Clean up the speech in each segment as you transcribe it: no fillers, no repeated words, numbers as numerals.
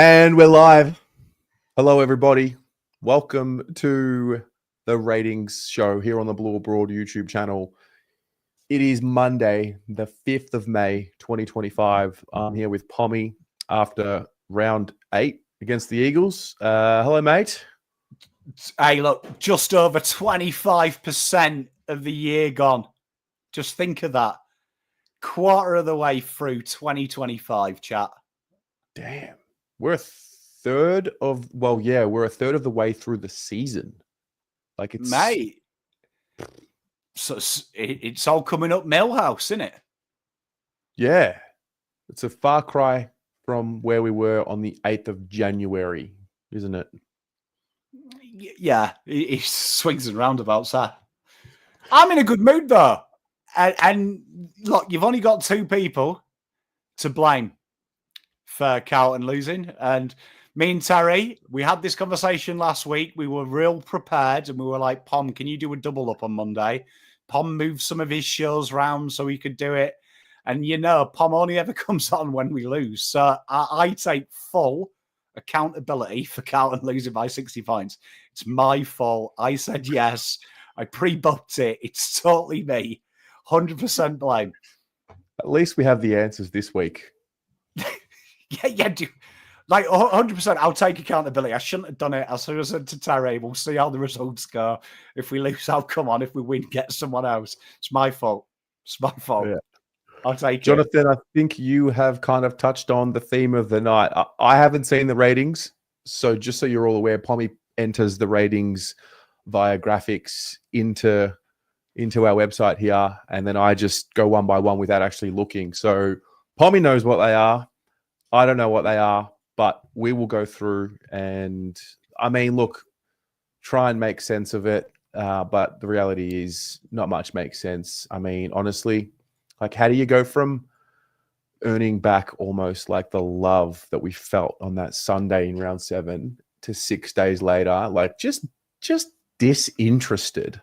And we're live. Hello, everybody. Welcome to the ratings show here on the Blue Abroad YouTube channel. It is Monday, the 5th of May, 2025. I'm here with Pommy after round 8 against the Eagles. Hello, mate. Hey, look, just over 25% of the year gone. Just think of that. Quarter of the way through 2025, chat. Damn. We're a third of the way through the season. Like it's Mate. So it's all coming up Millhouse, isn't it? Yeah. It's a far cry from where we were on the 8th of January, isn't it? Yeah, he swings and roundabouts. I'm in a good mood, though. And look, you've only got two people to blame for Carlton losing. And me and Terry, we had this conversation last week. We were real prepared and we were like, Pom, can you do a double up on Monday? Pom moved some of his shows round so he could do it. And you know, Pom only ever comes on when we lose. So I take full accountability for Carlton losing by 60 points. It's my fault. I said yes. I pre-booked it. It's totally me. 100% blame. At least we have the answers this week. Yeah, dude. Like 100%, I'll take accountability. I shouldn't have done it. As soon as I said to Terry, we'll see how the results go. If we lose, I'll come on. If we win, get someone else. It's my fault. It's my fault. Yeah. I'll take Jonathan, I think you have kind of touched on the theme of the night. I haven't seen the ratings, so just so you're all aware, Pommy enters the ratings via graphics into our website here, and then I just go one by one without actually looking. So Pommy knows what they are. I don't know what they are, but we will go through and, I mean, look, try and make sense of it. But the reality is not much makes sense. I mean, honestly, like, how do you go from earning back almost like the love that we felt on that Sunday in round 7 to 6 days later, like just disinterested?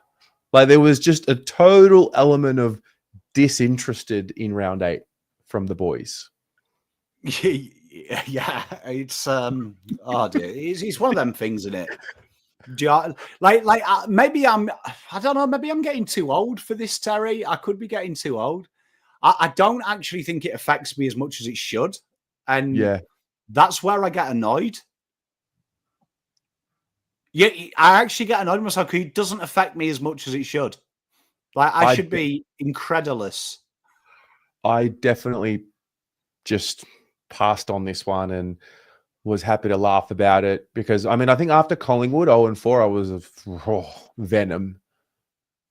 Like, there was just a total element of disinterested in round 8 from the boys. Yeah, it's oh dear, it's one of them things, isn't it? Maybe I don't know, maybe I'm getting too old for this, Terry. I could be getting too old. I don't actually think it affects me as much as it should, and Yeah, that's where I get annoyed. Yeah, I actually get annoyed with myself because it doesn't affect me as much as it should. Like, I should be incredulous. I definitely just passed on this one and was happy to laugh about it because, I mean, I think after Collingwood 0-4, I was venom.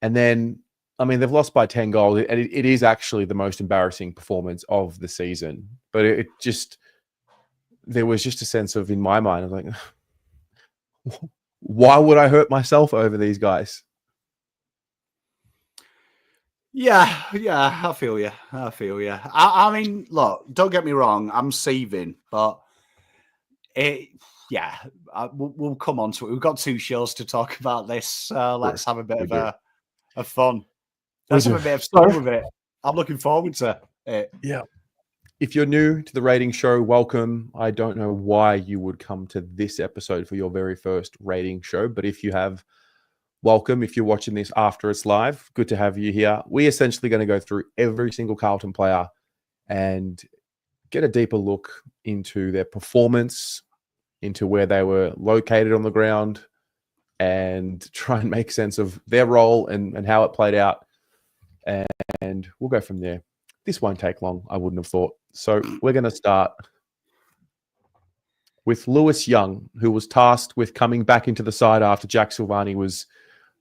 And then, I mean, they've lost by 10 goals. It is actually the most embarrassing performance of the season. But there was just a sense of, in my mind, I was like, why would I hurt myself over these guys? Yeah, I feel you. I mean, look, don't get me wrong. I'm seething, but we'll come on to it. We've got 2 shows to talk about this. Let's have a bit of fun. Let's have a bit of fun with it. I'm looking forward to it. Yeah. If you're new to the rating show, welcome. I don't know why you would come to this episode for your very first rating show, but if you have, welcome. If you're watching this after it's live, good to have you here. We're essentially going to go through every single Carlton player and get a deeper look into their performance, into where they were located on the ground, and try and make sense of their role and how it played out. And we'll go from there. This won't take long, I wouldn't have thought. So we're going to start with Lewis Young, who was tasked with coming back into the side after Jack Silvani was,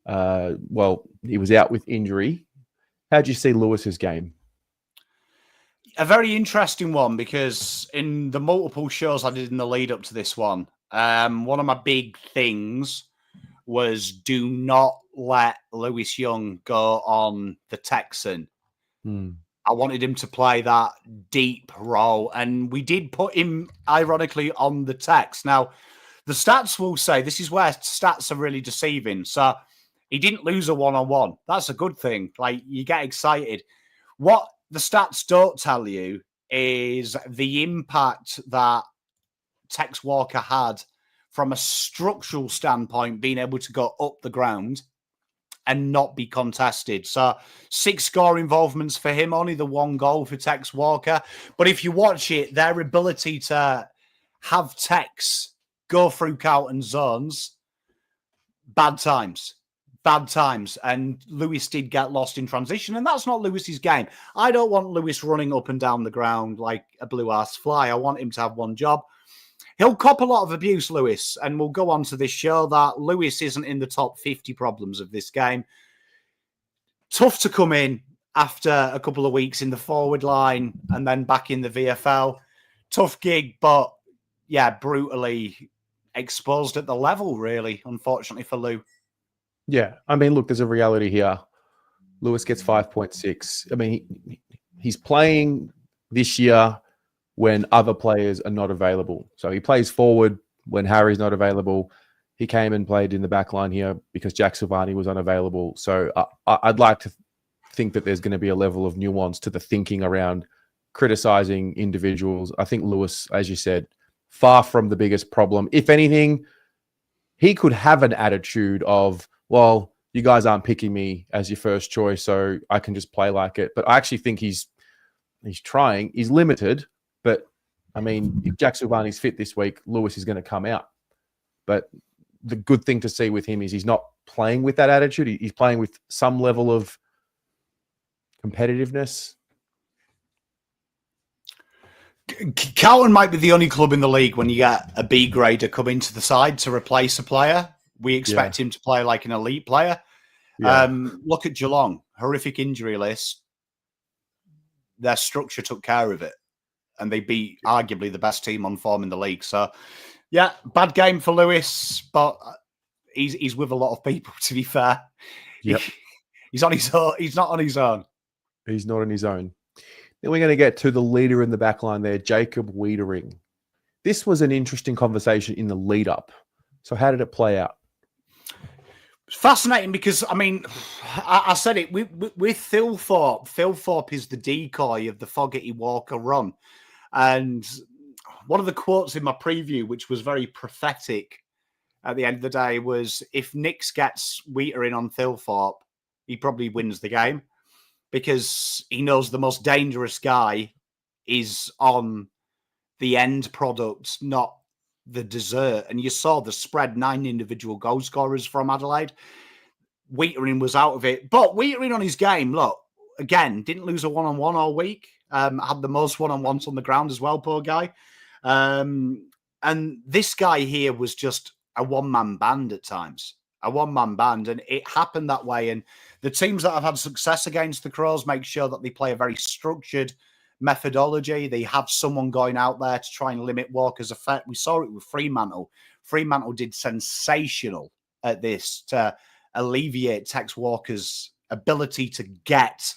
he was out with injury. How did you see Lewis's game? A very interesting one, because in the multiple shows I did in the lead up to this one, one of my big things was do not let Lewis Young go on the Texan. I wanted him to play that deep role, and we did put him, ironically, on the Tex. Now, the stats will say this is where stats are really deceiving. So he didn't lose a one-on-one. That's a good thing. Like, you get excited. What the stats don't tell you is the impact that Tex Walker had from a structural standpoint, being able to go up the ground and not be contested. So 6 score involvements for him, only the 1 goal for Tex Walker. But if you watch it, their ability to have Tex go through Carlton zones, bad times. And Lewis did get lost in transition, and that's not Lewis's game. I don't want Lewis running up and down the ground like a blue-ass fly. I want him to have one job. He'll cop a lot of abuse, Lewis, and we'll go on to this show that Lewis isn't in the top 50 problems of this game. Tough to come in after a couple of weeks in the forward line and then back in the VFL. Tough gig, but yeah, brutally exposed at the level, really, unfortunately for Lou. Yeah, I mean, look, there's a reality here. Lewis gets 5.6. I mean, he's playing this year when other players are not available. So he plays forward when Harry's not available. He came and played in the back line here because Jack Silvani was unavailable. So I'd like to think that there's going to be a level of nuance to the thinking around criticizing individuals. I think Lewis, as you said, far from the biggest problem. If anything, he could have an attitude of, well, you guys aren't picking me as your first choice, so I can just play like it. But I actually think he's trying. He's limited. But, I mean, if Jack Silvani's fit this week, Lewis is going to come out. But the good thing to see with him is he's not playing with that attitude. He's playing with some level of competitiveness. Carlton might be the only club in the league when you get a B grader come into the side to replace a player. We expect him to play like an elite player. Yeah. Look at Geelong. Horrific injury list. Their structure took care of it. And they beat arguably the best team on form in the league. So, yeah, bad game for Lewis, but he's with a lot of people, to be fair. Yep. He's on his own. He's not on his own. He's not on his own. Then we're going to get to the leader in the back line there, Jacob Weitering. This was an interesting conversation in the lead up. So how did it play out? It's fascinating because, I mean, I said it, with Thilthorpe. Thilthorpe is the decoy of the Fogarty Walker run. And one of the quotes in my preview, which was very prophetic at the end of the day, was if Nix gets Weitering on Thilthorpe, he probably wins the game because he knows the most dangerous guy is on the end product, not the dessert. And you saw the spread, 9 individual goal scorers from Adelaide. Weitering was out of it. But Weitering on his game, look, again, didn't lose a one-on-one all week. Had the most one-on-ones on the ground as well, poor guy. And this guy here was just a one-man band at times. A one-man band. And it happened that way. And the teams that have had success against the Crows make sure that they play a very structured methodology. They have someone going out there to try and limit Walker's effect. We saw it with Fremantle. Fremantle did sensational at this to alleviate Tex Walker's ability to get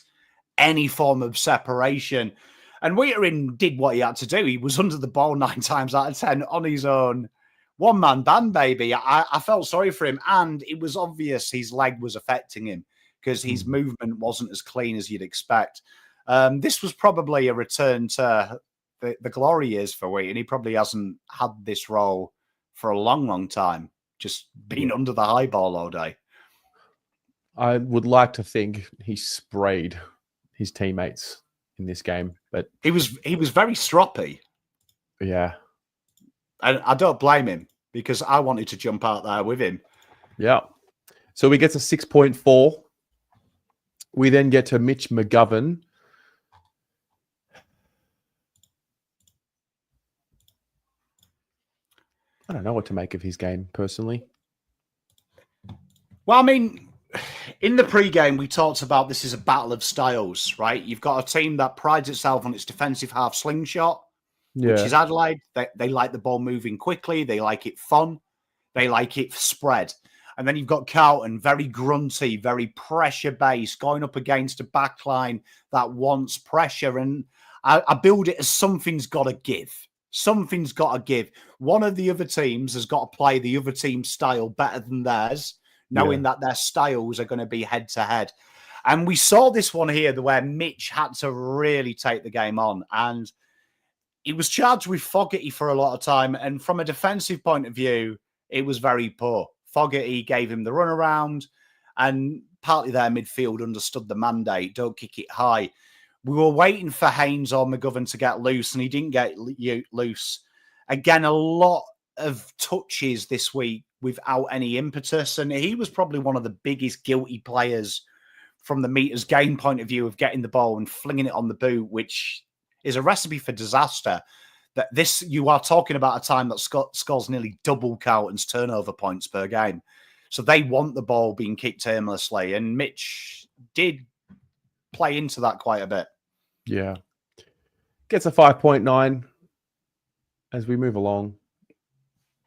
any form of separation. And Weitering did what he had to do. He was under the ball 9 times out of 10 on his own. One-man band, baby. I felt sorry for him. And it was obvious his leg was affecting him because his movement wasn't as clean as you'd expect. This was probably a return to the glory years for Weitering. He probably hasn't had this role for a long, long time, just being under the high ball all day. I would like to think he sprayed his teammates in this game, but he was very stroppy. Yeah. And I don't blame him because I wanted to jump out there with him. Yeah. So we get to 6.4. We then get to Mitch McGovern. I don't know what to make of his game, personally. Well, I mean, in the pre-game, we talked about this is a battle of styles, right? You've got a team that prides itself on its defensive half slingshot, which is Adelaide. They like the ball moving quickly. They like it fun. They like it spread. And then you've got Carlton, very grunty, very pressure-based, going up against a backline that wants pressure. And I build it as something's got to give. Something's got to give. One of the other teams has got to play the other team's style better than theirs, knowing that their styles are going to be head-to-head. And we saw this one here where Mitch had to really take the game on. And he was charged with Fogarty for a lot of time. And from a defensive point of view, it was very poor. Fogarty gave him the runaround, and partly their midfield understood the mandate. Don't kick it high. We were waiting for Haynes or McGovern to get loose, and he didn't get loose. Again, a lot of touches this week without any impetus, and he was probably one of the biggest guilty players from the meters game point of view of getting the ball and flinging it on the boot, which is a recipe for disaster. That this, you are talking about a time that scores nearly double Carlton's turnover points per game. So they want the ball being kicked aimlessly, and Mitch did play into that quite a bit. Yeah. Gets a 5.9 as we move along.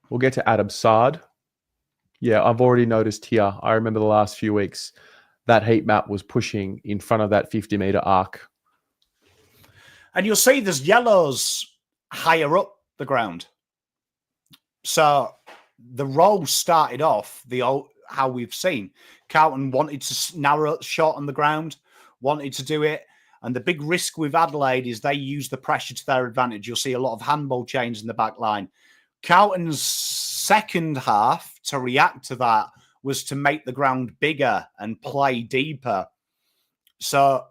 We'll get to Adam Sard. Yeah, I've already noticed here. I remember the last few weeks that heat map was pushing in front of that 50-meter arc. And you'll see there's yellows higher up the ground. So the roll started off how we've seen. Carlton wanted to narrow short on the ground, wanted to do it. And the big risk with Adelaide is they use the pressure to their advantage. You'll see a lot of handball chains in the back line. Carlton's second half to react to that was to make the ground bigger and play deeper. So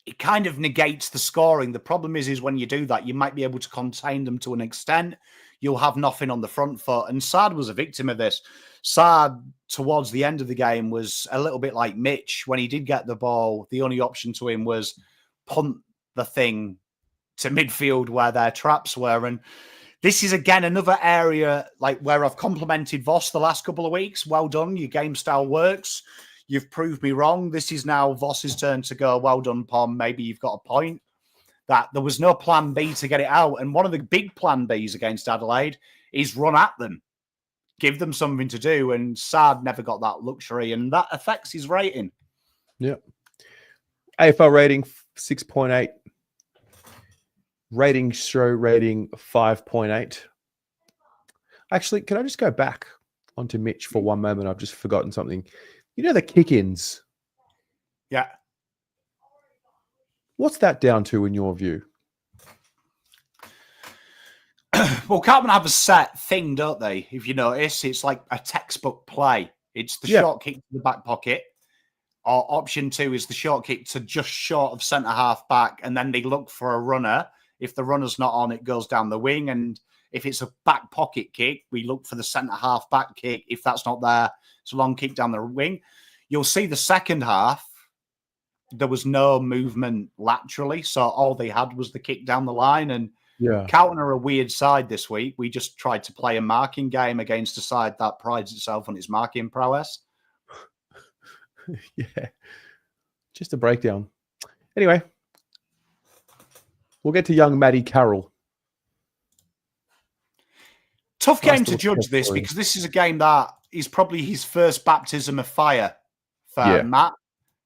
it kind of negates the scoring. The problem is when you do that, you might be able to contain them to an extent. You'll have nothing on the front foot. And Sard was a victim of this. Sard, towards the end of the game, was a little bit like Mitch. When he did get the ball, the only option to him was punt the thing to midfield where their traps were. And this is, again, another area like where I've complimented Voss the last couple of weeks. Well done. Your game style works. You've proved me wrong. This is now Voss's turn to go, well done, Pom. Maybe you've got a point. That there was no plan B to get it out. And one of the big plan Bs against Adelaide is run at them. Give them something to do. And Sard never got that luxury. And that affects his rating. Yep. AFL rating 6.8. Rating show rating 5.8. Actually, can I just go back onto Mitch for one moment? I've just forgotten something. You know the kick-ins? Yeah. What's that down to in your view? Well, Carlton have a set thing, don't they? If you notice, it's like a textbook play. It's the short kick to the back pocket. Or option 2 is the short kick to just short of centre-half back, and then they look for a runner. If the runner's not on, it goes down the wing. And if it's a back pocket kick, we look for the centre-half back kick. If that's not there, it's a long kick down the wing. You'll see the second half, there was no movement laterally. So all they had was the kick down the line. And Carlton are a weird side this week. We just tried to play a marking game against a side that prides itself on its marking prowess. Yeah. Just a breakdown. Anyway, we'll get to young Matty Carroll. Tough game to judge this because this is a game that is probably his first baptism of fire for Matt.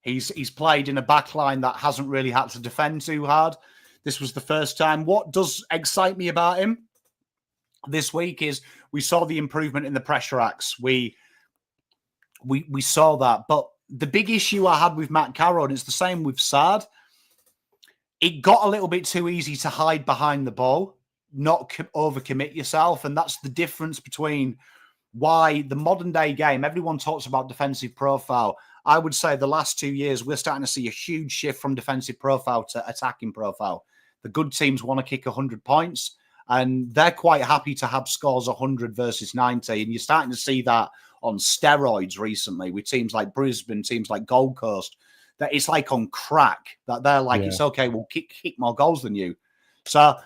He's played in a backline that hasn't really had to defend too hard. This was the first time. What does excite me about him this week is we saw the improvement in the pressure acts. We saw that. But the big issue I had with Matt Carroll, and it's the same with Sard, it got a little bit too easy to hide behind the ball, not overcommit yourself. And that's the difference between why the modern day game, everyone talks about defensive profile. I would say the last 2 years, we're starting to see a huge shift from defensive profile to attacking profile. The good teams want to kick 100 points, and they're quite happy to have scores 100 versus 90. And you're starting to see that on steroids recently with teams like Brisbane, teams like Gold Coast, that it's like on crack, that they're like, it's okay, we'll kick more goals than you. So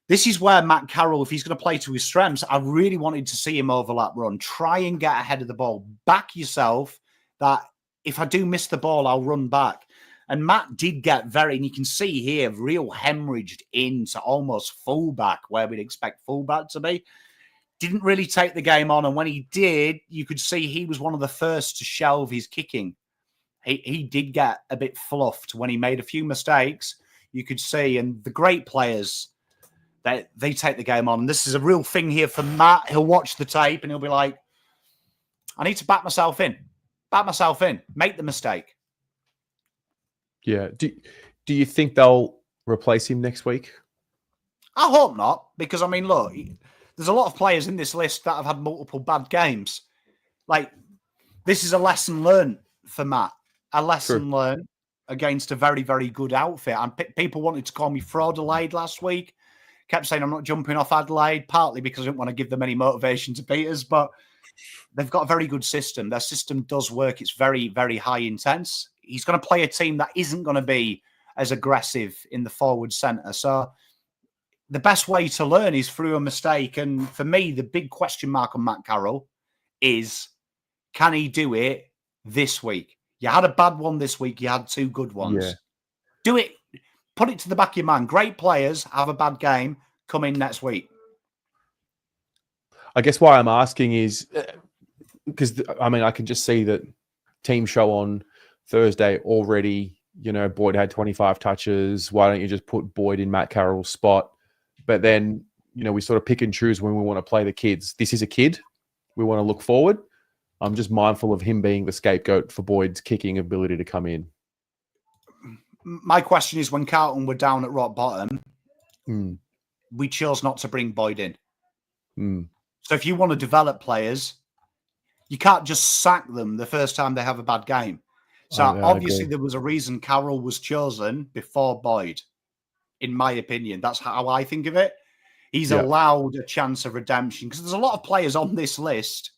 this is where Matt Carroll, if he's going to play to his strengths, I really wanted to see him overlap run. Try and get ahead of the ball. Back yourself that if I do miss the ball, I'll run back. And Matt did get and you can see here, real hemorrhaged into almost fullback where we'd expect fullback to be. Didn't really take the game on. And when he did, you could see he was one of the first to shelve his kicking. He did get a bit fluffed when he made a few mistakes. You could see, and the great players, they take the game on. And this is a real thing here for Matt. He'll watch the tape and he'll be like, I need to back myself in. Make the mistake. Yeah. Do you think they'll replace him next week? I hope not, because, I mean, look, there's a lot of players in this list that have had multiple bad games. Like, this is a lesson learned for Matt. A lesson learned against a very, very good outfit. And people wanted to call me fraud Adelaide last week. Kept saying I'm not jumping off Adelaide, partly because I didn't want to give them any motivation to beat us, but they've got a very good system. Their system does work. It's very, very high intense. He's going to play a team that isn't going to be as aggressive in the forward centre. So the best way to learn is through a mistake. And for me, the big question mark on Matt Carroll is, can he do it this week? You had a bad one this week. You had 2 good ones. Yeah. Do it. Put it to the back of your mind. Great players have a bad game. Come in next week. I guess why I'm asking is because, I mean, I can just see that team show on Thursday already, Boyd had 25 touches. Why don't you just put Boyd in Matt Carroll's spot? But then, we sort of pick and choose when we want to play the kids. This is a kid. We want to look forward. I'm just mindful of him being the scapegoat for Boyd's kicking ability to come in. My question is, when Carlton were down at rock bottom, we chose not to bring Boyd in. So if you want to develop players, you can't just sack them the first time they have a bad game. So obviously there was a reason Carroll was chosen before Boyd, in my opinion. That's how I think of it. He's allowed a chance of redemption because there's a lot of players on this list,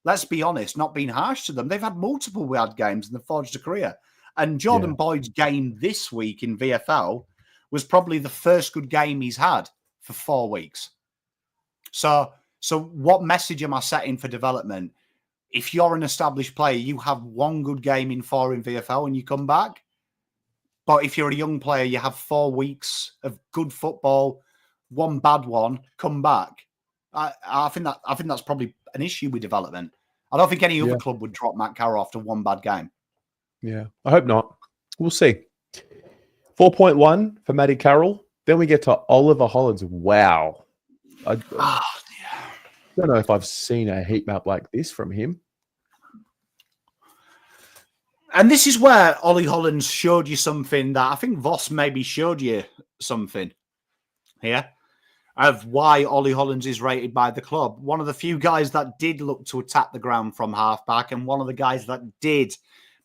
let's be honest, not being harsh to them. They've had multiple bad games and they've forged a career. And Jordan Boyd's game this week in VFL was probably the first good game he's had for 4 weeks. So what message am I setting for development? If you're an established player, you have 1 good game in 4 in VFL and you come back. But if you're a young player, you have 4 weeks of good football, 1 bad one, come back. I think that's probably an issue with development. I don't think any other club would drop Matt Carroll after 1 bad game. Yeah, I hope not. We'll see. 4.1 for Matty Carroll. Then we get to Oliver Hollands. Wow. I don't know if I've seen a heat map like this from him. And this is where Ollie Hollands showed you something that I think Voss maybe showed you something here of why Ollie Hollands is rated by the club. One of the few guys that did look to attack the ground from halfback, and one of the guys that did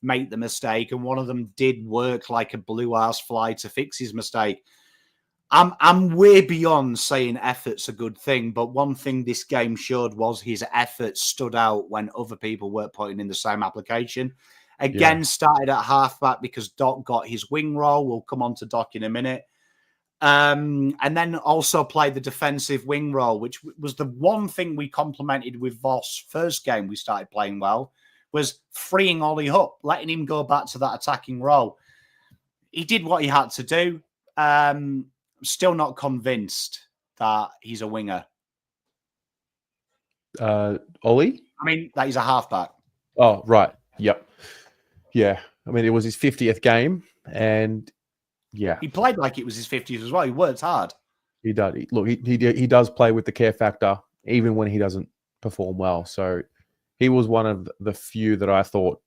make the mistake, and one of them did work like a blue ass fly to fix his mistake. I'm way beyond saying effort's a good thing, but one thing this game showed was his effort stood out when other people weren't putting in the same application. Again, started at halfback because Doc got his wing role. We'll come on to Doc in a minute. And then also played the defensive wing role, which was the one thing we complimented with Voss first game we started playing well, was freeing Ollie up, letting him go back to that attacking role. He did what he had to do. Still not convinced that he's a winger. Ollie? I mean, that he's a halfback. Oh, right. Yep. Yeah. I mean, it was his 50th game, and he played like it was his 50th as well. He worked hard. He does. He does play with the care factor, even when he doesn't perform well. So he was one of the few that I thought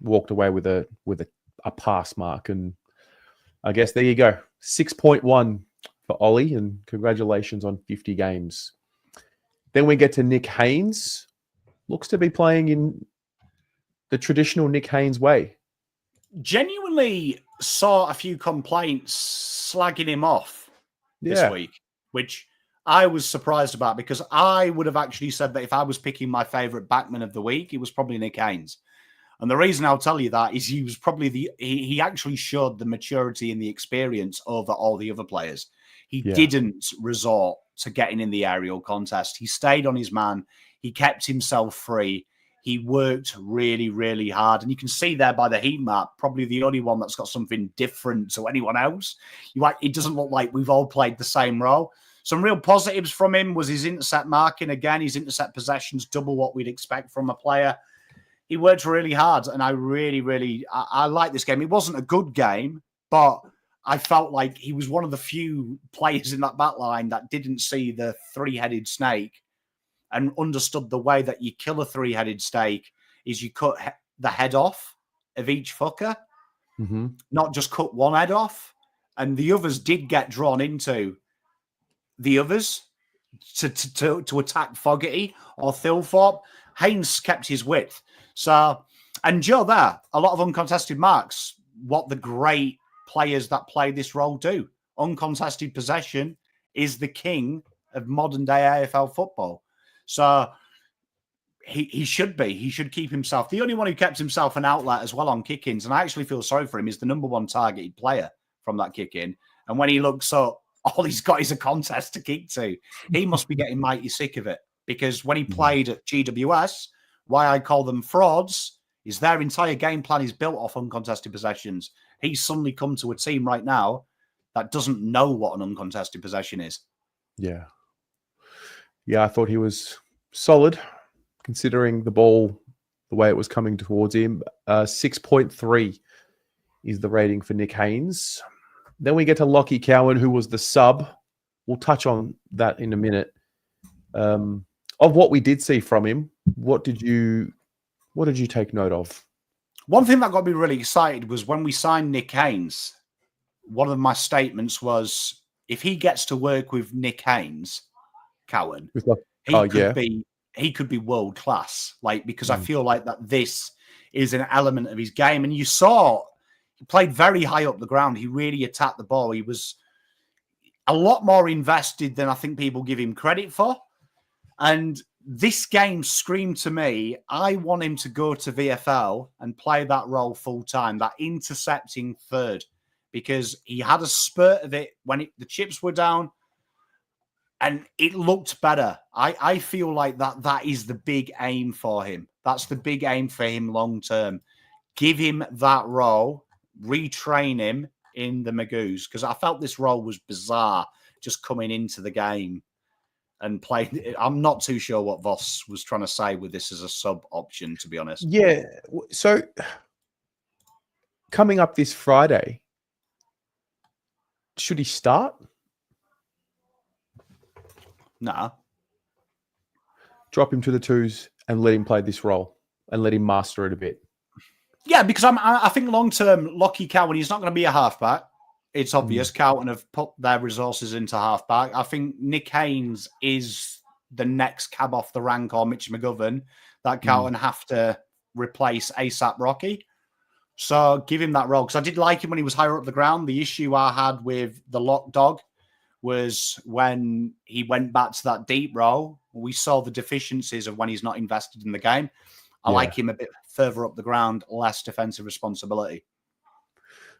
walked away with a pass mark, and I guess there you go. 6.1 for Ollie, and congratulations on 50 games. Then we get to Nick Haynes. Looks to be playing in the traditional Nick Haynes way. Genuinely saw a few complaints slagging him off this week, which I was surprised about because I would have actually said that if I was picking my favourite backman of the week, it was probably Nick Haynes. And the reason I'll tell you that is he was probably he actually showed the maturity and the experience over all the other players. He didn't resort to getting in the aerial contest. He stayed on his man. He kept himself free. He worked really, really hard. And you can see there by the heat map, probably the only one that's got something different to anyone else. It doesn't look like we've all played the same role. Some real positives from him was his intercept marking. Again, his intercept possessions, double what we'd expect from a player. He worked really hard, and I really like this game. It wasn't a good game, but I felt like he was one of the few players in that back line that didn't see the 3-headed snake and understood the way that you kill a 3-headed snake is you cut the head off of each fucker, not just cut one head off. And the others did get drawn into the others to attack Fogarty or Thilthorpe. Haynes kept his width. So, and Joe there, a lot of uncontested marks, what the great players that play this role do. Uncontested possession is the king of modern day AFL football. So he should be. He should keep himself. The only one who kept himself an outlet as well on kick-ins, and I actually feel sorry for him, is the number one targeted player from that kick-in. And when he looks up, all he's got is a contest to kick to. He must be getting mighty sick of it, because when he played at GWS, why I call them frauds is their entire game plan is built off uncontested possessions. He's suddenly come to a team right now that doesn't know what an uncontested possession is. Yeah. Yeah, I thought he was solid, considering the ball, the way it was coming towards him. 6.3 is the rating for Nick Haynes. Then we get to Lachie Cowan, who was the sub. We'll touch on that in a minute. Of what we did see from him, what did you take note of? One thing that got me really excited was when we signed Nick Haynes, one of my statements was, if he gets to work with Nick Haynes, Cowan, he could be world class. Like, because I feel like that this is an element of his game. And you saw he played very high up the ground. He really attacked the ball. He was a lot more invested than I think people give him credit for. And this game screamed to me, I want him to go to VFL and play that role full time, that intercepting third, because he had a spurt of it when the chips were down and it looked better. I feel like that is the big aim for him. That's the big aim for him long term. Give him that role, retrain him in the Magoos, because I felt this role was bizarre just coming into the game and playing. I'm not too sure what Voss was trying to say with this as a sub option, to be honest. Yeah. So coming up this Friday, should he start? Nah. Drop him to the twos and let him play this role and let him master it a bit. Yeah, because I think long term, Lachie Cowan, he's not going to be a halfback. It's obvious. Carlton have put their resources into halfback. I think Nick Haynes is the next cab off the rank, or Mitch McGovern, that Carlton have to replace ASAP Rocky. So give him that role. Because I did like him when he was higher up the ground. The issue I had with the lock dog was when he went back to that deep role, we saw the deficiencies of when he's not invested in the game. I like him a bit further up the ground, less defensive responsibility.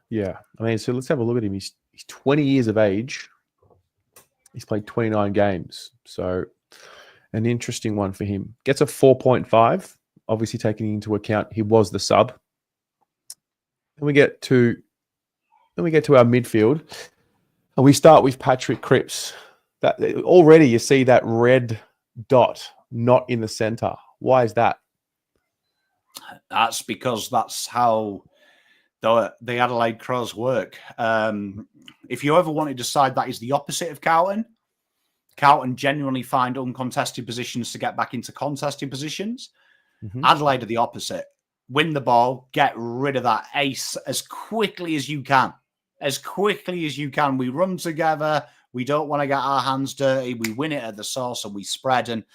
Yeah. I mean, so let's have a look at him. He's 20 years of age. He's played 29 games. So an interesting one for him. Gets a 4.5, obviously taking into account he was the sub. Then we get to our midfield. And we start with Patrick Cripps. That already you see that red dot not in the center. Why is that? That's because that's how the Adelaide Crows work. If you ever want to decide that is the opposite of Carlton genuinely find uncontested positions to get back into contested positions. Adelaide are the opposite. Win the ball, get rid of that ace as quickly as you can. As quickly as you can. We run together. We don't want to get our hands dirty. We win it at the source and we spread. And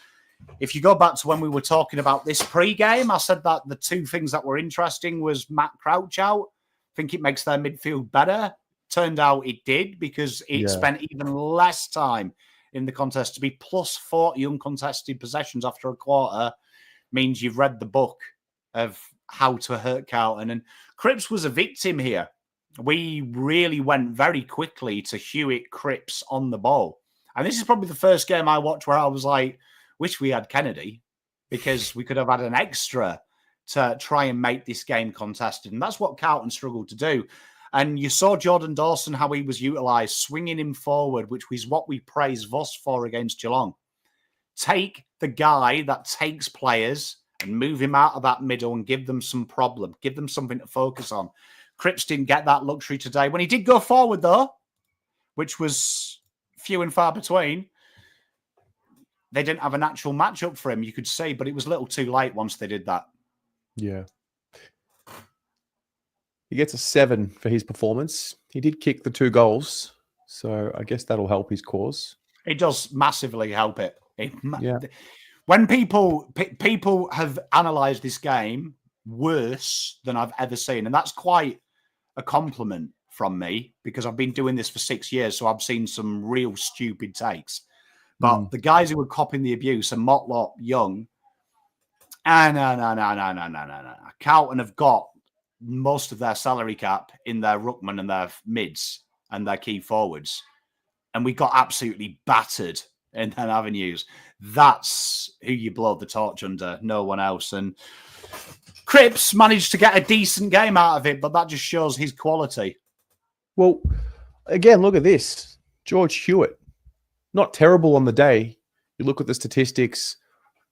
if you go back to when we were talking about this pre-game, I said that the two things that were interesting was Matt Crouch out. I think it makes their midfield better. Turned out it did, because it spent even less time in the contest. To be plus 40 uncontested possessions after a quarter means you've read the book of how to hurt Carlton. And Cripps was a victim here. We really went very quickly to Hewitt, Cripps on the ball. And this is probably the first game I watched where I was like, wish we had Kennedy, because we could have had an extra to try and make this game contested. And that's what Carlton struggled to do. And you saw Jordan Dawson, how he was utilised, swinging him forward, which was what we praised Voss for against Geelong. Take the guy that takes players and move him out of that middle and give them some problem. Give them something to focus on. Cripps didn't get that luxury today. When he did go forward, though, which was few and far between, they didn't have a natural matchup for him, you could say, but it was a little too late once they did that. Yeah. He gets a 7 for his performance. He did kick the 2 goals, so I guess that'll help his cause. It does massively help it. Yeah. When people have analysed this game worse than I've ever seen, and that's quite a compliment from me because I've been doing this for 6 years, so I've seen some real stupid takes. But the guys who were copping the abuse and Motlop, Young, no. Carlton have got most of their salary cap in their ruckman and their mids and their key forwards. And we got absolutely battered in their avenues. That's who you blow the torch under, no one else. And Cripps managed to get a decent game out of it, but that just shows his quality. Well, again, look at this. George Hewitt, not terrible on the day. You look at the statistics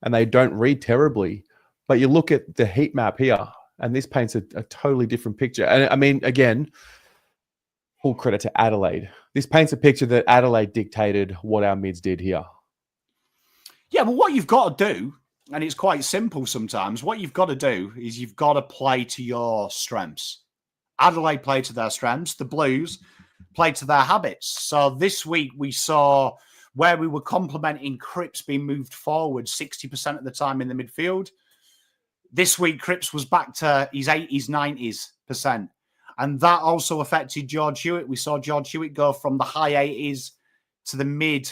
and they don't read terribly. But you look at the heat map here, and this paints a totally different picture. And I mean, again, full credit to Adelaide. This paints a picture that Adelaide dictated what our mids did here. Yeah, but what you've got to do, and it's quite simple sometimes, what you've got to do is you've got to play to your strengths. Adelaide played to their strengths. The Blues played to their habits. So this week we saw where we were complementing Cripps being moved forward 60% of the time in the midfield. This week, Cripps was back to his 80s, 90s%. And that also affected George Hewitt. We saw George Hewitt go from the high 80s to the mid-low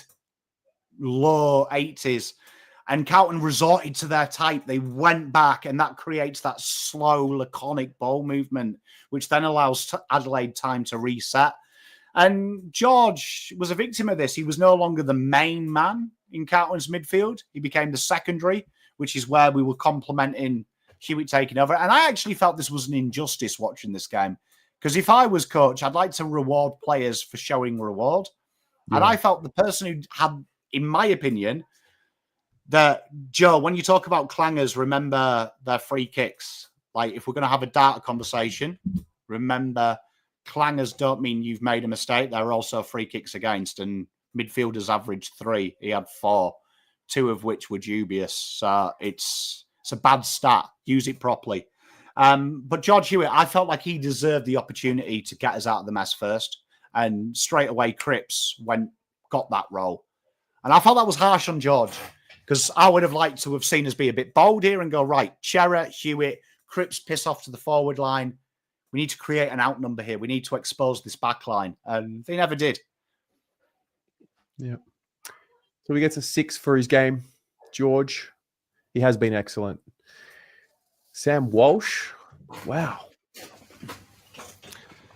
80s. And Carlton resorted to their type. They went back, and that creates that slow, laconic ball movement, which then allows Adelaide time to reset. And George was a victim of this. He was no longer the main man in Carlton's midfield. He became the secondary, which is where we were complementing Hewitt taking over. And I actually felt this was an injustice watching this game. Because if I was coach, I'd like to reward players for showing reward. Yeah. And I felt the person who had, in my opinion, that, Joe, when you talk about clangers, remember their free kicks. Like, if we're going to have a data conversation, remember clangers don't mean you've made a mistake. There are also free kicks against, and midfielders averaged 3. He had 4, 2 of which were dubious. So it's a bad stat. Use it properly. But George Hewitt, I felt like he deserved the opportunity to get us out of the mess first. And straight away, Cripps got that role. And I felt that was harsh on George, because I would have liked to have seen us be a bit bold here and go, right, Chera, Hewitt, Cripps piss off to the forward line. We need to create an outnumber here. We need to expose this back line. And they never did. Yeah. So he gets a 6 for his game. George, he has been excellent. Sam Walsh, wow.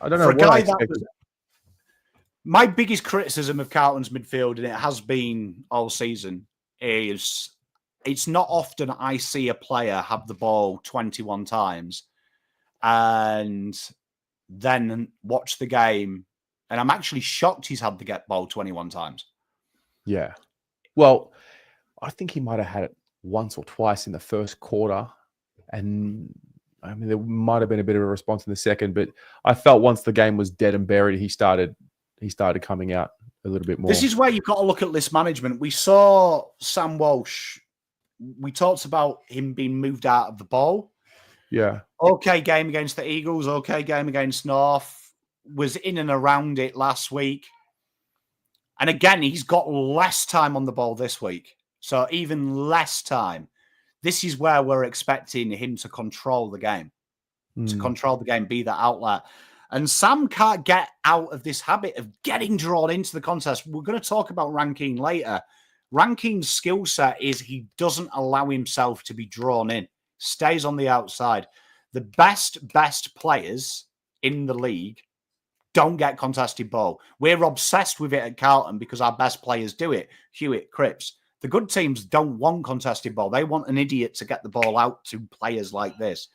I don't know what I expected. My biggest criticism of Carlton's midfield, and it has been all season, is it's not often I see a player have the ball 21 times and then watch the game, and I'm actually shocked he's had the ball 21 times. Yeah. Well, I think he might have had it once or twice in the first quarter, and I mean, there might have been a bit of a response in the second, but I felt once the game was dead and buried, he started coming out a little bit more. This is where you've got to look at list management. We saw Sam Walsh. We talked about him being moved out of the ball. Yeah. Okay game against the Eagles. Okay game against North. Was in and around it last week. And again, he's got less time on the ball this week. So even less time. This is where we're expecting him to control the game. To control the game, be that outlet. And Sam can't get out of this habit of getting drawn into the contest. We're going to talk about Rankin later. Rankin's skill set is he doesn't allow himself to be drawn in. Stays on the outside. The best players in the league don't get contested ball. We're obsessed with it at Carlton because our best players do it. Hewitt, Cripps. The good teams don't want contested ball. They want an idiot to get the ball out to players like this.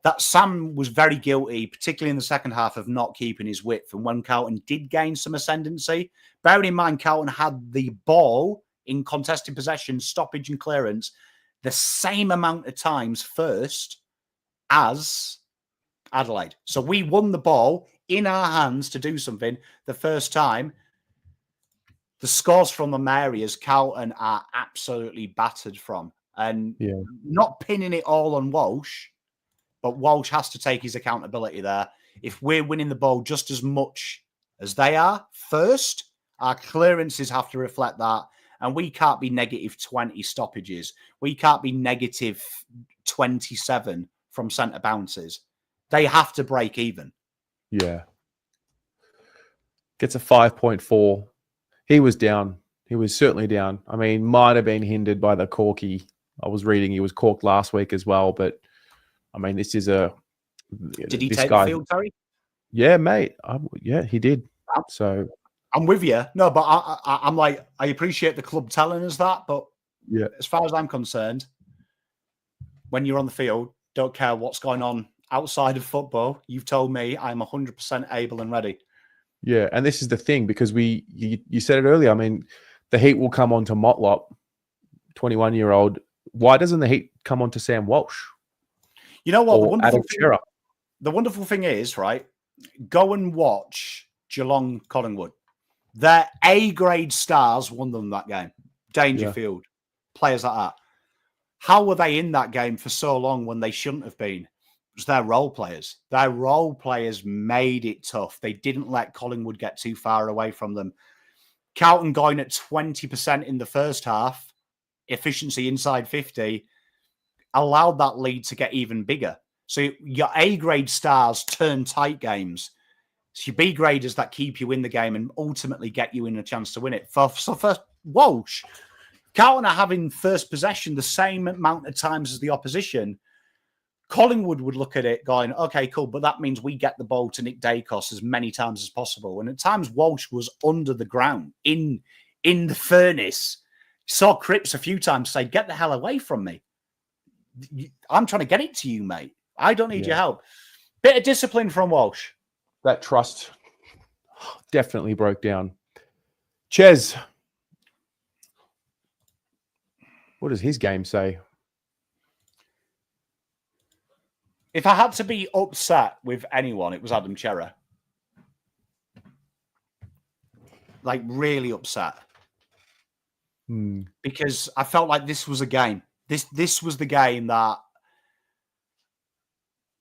That Sam was very guilty, particularly in the second half, of not keeping his width. And when Carlton did gain some ascendancy, bearing in mind Carlton had the ball in contested possession, stoppage and clearance the same amount of times first as Adelaide. So we won the ball in our hands to do something the first time. The scores from them areas Carlton are absolutely battered from. And not pinning it all on Walsh, but Walsh has to take his accountability there. If we're winning the ball just as much as they are first, Our clearances have to reflect that. And we can't be negative 20 stoppages. We can't be negative 27 from centre bounces. They have to break even. Yeah. Gets a 5.4. He was down. He was certainly down. I mean, might have been hindered by the corky. I was reading he was corked last week as well. But, I mean, this is a... Did he this take guy, the field, Terry? Yeah, mate. Yeah, he did. So... I'm with you. No, but I'm like, I appreciate the club telling us that. But yeah, as far as I'm concerned, when you're on the field, don't care what's going on outside of football. You've told me I'm 100% able and ready. Yeah, and this is the thing, because you said it earlier. I mean, the heat will come on to Motlop, 21-year-old. Why doesn't the heat come on to Sam Walsh? You know what? The wonderful thing is, right? Go and watch Geelong Collingwood. Their A-grade stars won them that game. Dangerfield, players like that. How were they in that game for so long when they shouldn't have been? It was their role players. Their role players made it tough. They didn't let Collingwood get too far away from them. Carlton going at 20% in the first half, efficiency inside 50, allowed that lead to get even bigger. So your A-grade stars turn tight games. It's your B graders that keep you in the game and ultimately get you in a chance to win it. For Walsh, Carlton are having first possession the same amount of times as the opposition. Collingwood would look at it going, okay, cool, but that means we get the ball to Nick Dacos as many times as possible. And at times, Walsh was under the ground in the furnace. Saw Cripps a few times say, get the hell away from me. I'm trying to get it to you, mate. I don't need your help. Bit of discipline from Walsh. That trust definitely broke down. Ches, what does his game say? If I had to be upset with anyone, it was Adam Cerra. Like, really upset. Because I felt like this was a game. This was the game that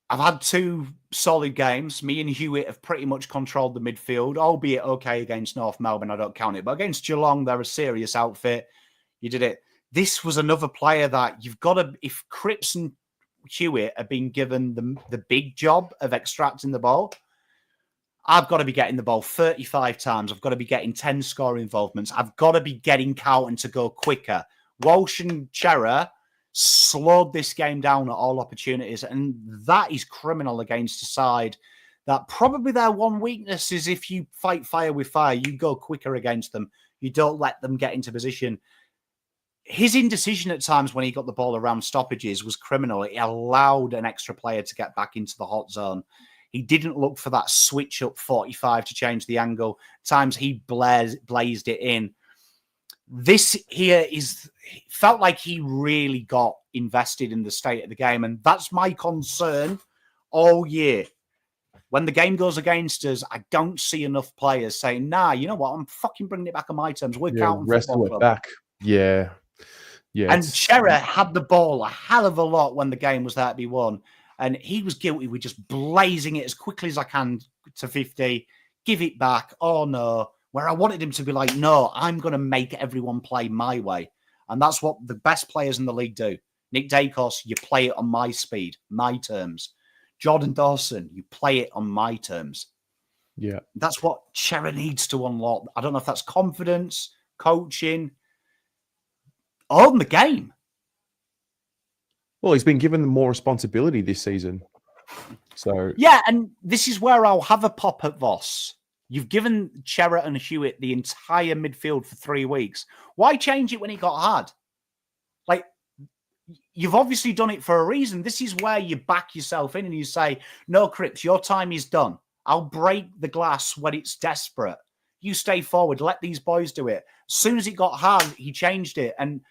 I've had two solid games. Me and Hewitt have pretty much controlled the midfield, albeit okay against North Melbourne. I don't count it. But against Geelong, they're a serious outfit. You did it. This was another player that you've got to... If Cripps and Hewitt are being given the big job of extracting the ball, I've got to be getting the ball 35 times. I've got to be getting 10 score involvements. I've got to be getting Carlton to go quicker. Walsh and Cerra slowed this game down at all opportunities, and that is criminal against a side that probably their one weakness is if you fight fire with fire, you go quicker against them. You don't let them get into position. His indecision at times when he got the ball around stoppages was criminal. It allowed an extra player to get back into the hot zone. He didn't look for that switch up 45 to change the angle. At times he blazed it in. This here felt like he really got invested in the state of the game. And that's my concern all year. When the game goes against us, I don't see enough players saying, nah, you know what? I'm fucking bringing it back on my terms. We're Carlton Football Club. Back. Yeah. And Cerra had the ball a hell of a lot when the game was there to be won. And he was guilty with just blazing it as quickly as I can to 50, give it back. Oh, no. Where I wanted him to be like, no, I'm going to make everyone play my way. And that's what the best players in the league do. Nick Dacos, you play it on my speed, my terms. Jordan Dawson, you play it on my terms. Yeah. That's what Cerra needs to unlock. I don't know if that's confidence, coaching, own the game. Well, he's been given more responsibility this season. So yeah, and this is where I'll have a pop at Voss. You've given Cerra and Hewitt the entire midfield for 3 weeks. Why change it when it got hard? Like, you've obviously done it for a reason. This is where you back yourself in and you say, no, Cripps, your time is done. I'll break the glass when it's desperate. You stay forward. Let these boys do it. As soon as it got hard, he changed it. And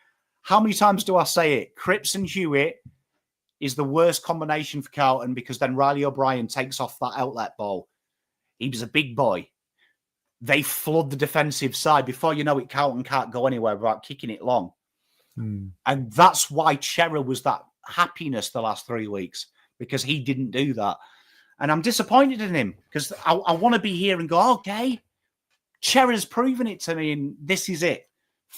how many times do I say it? Cripps and Hewitt is the worst combination for Carlton because then Riley O'Brien takes off that outlet ball. He was a big boy. They flood the defensive side. Before you know it, Carlton can't go anywhere without kicking it long. And that's why Cerra was that happiness the last 3 weeks, because he didn't do that. And I'm disappointed in him because I want to be here and go, okay, Cherry's proven it to me, and this is it.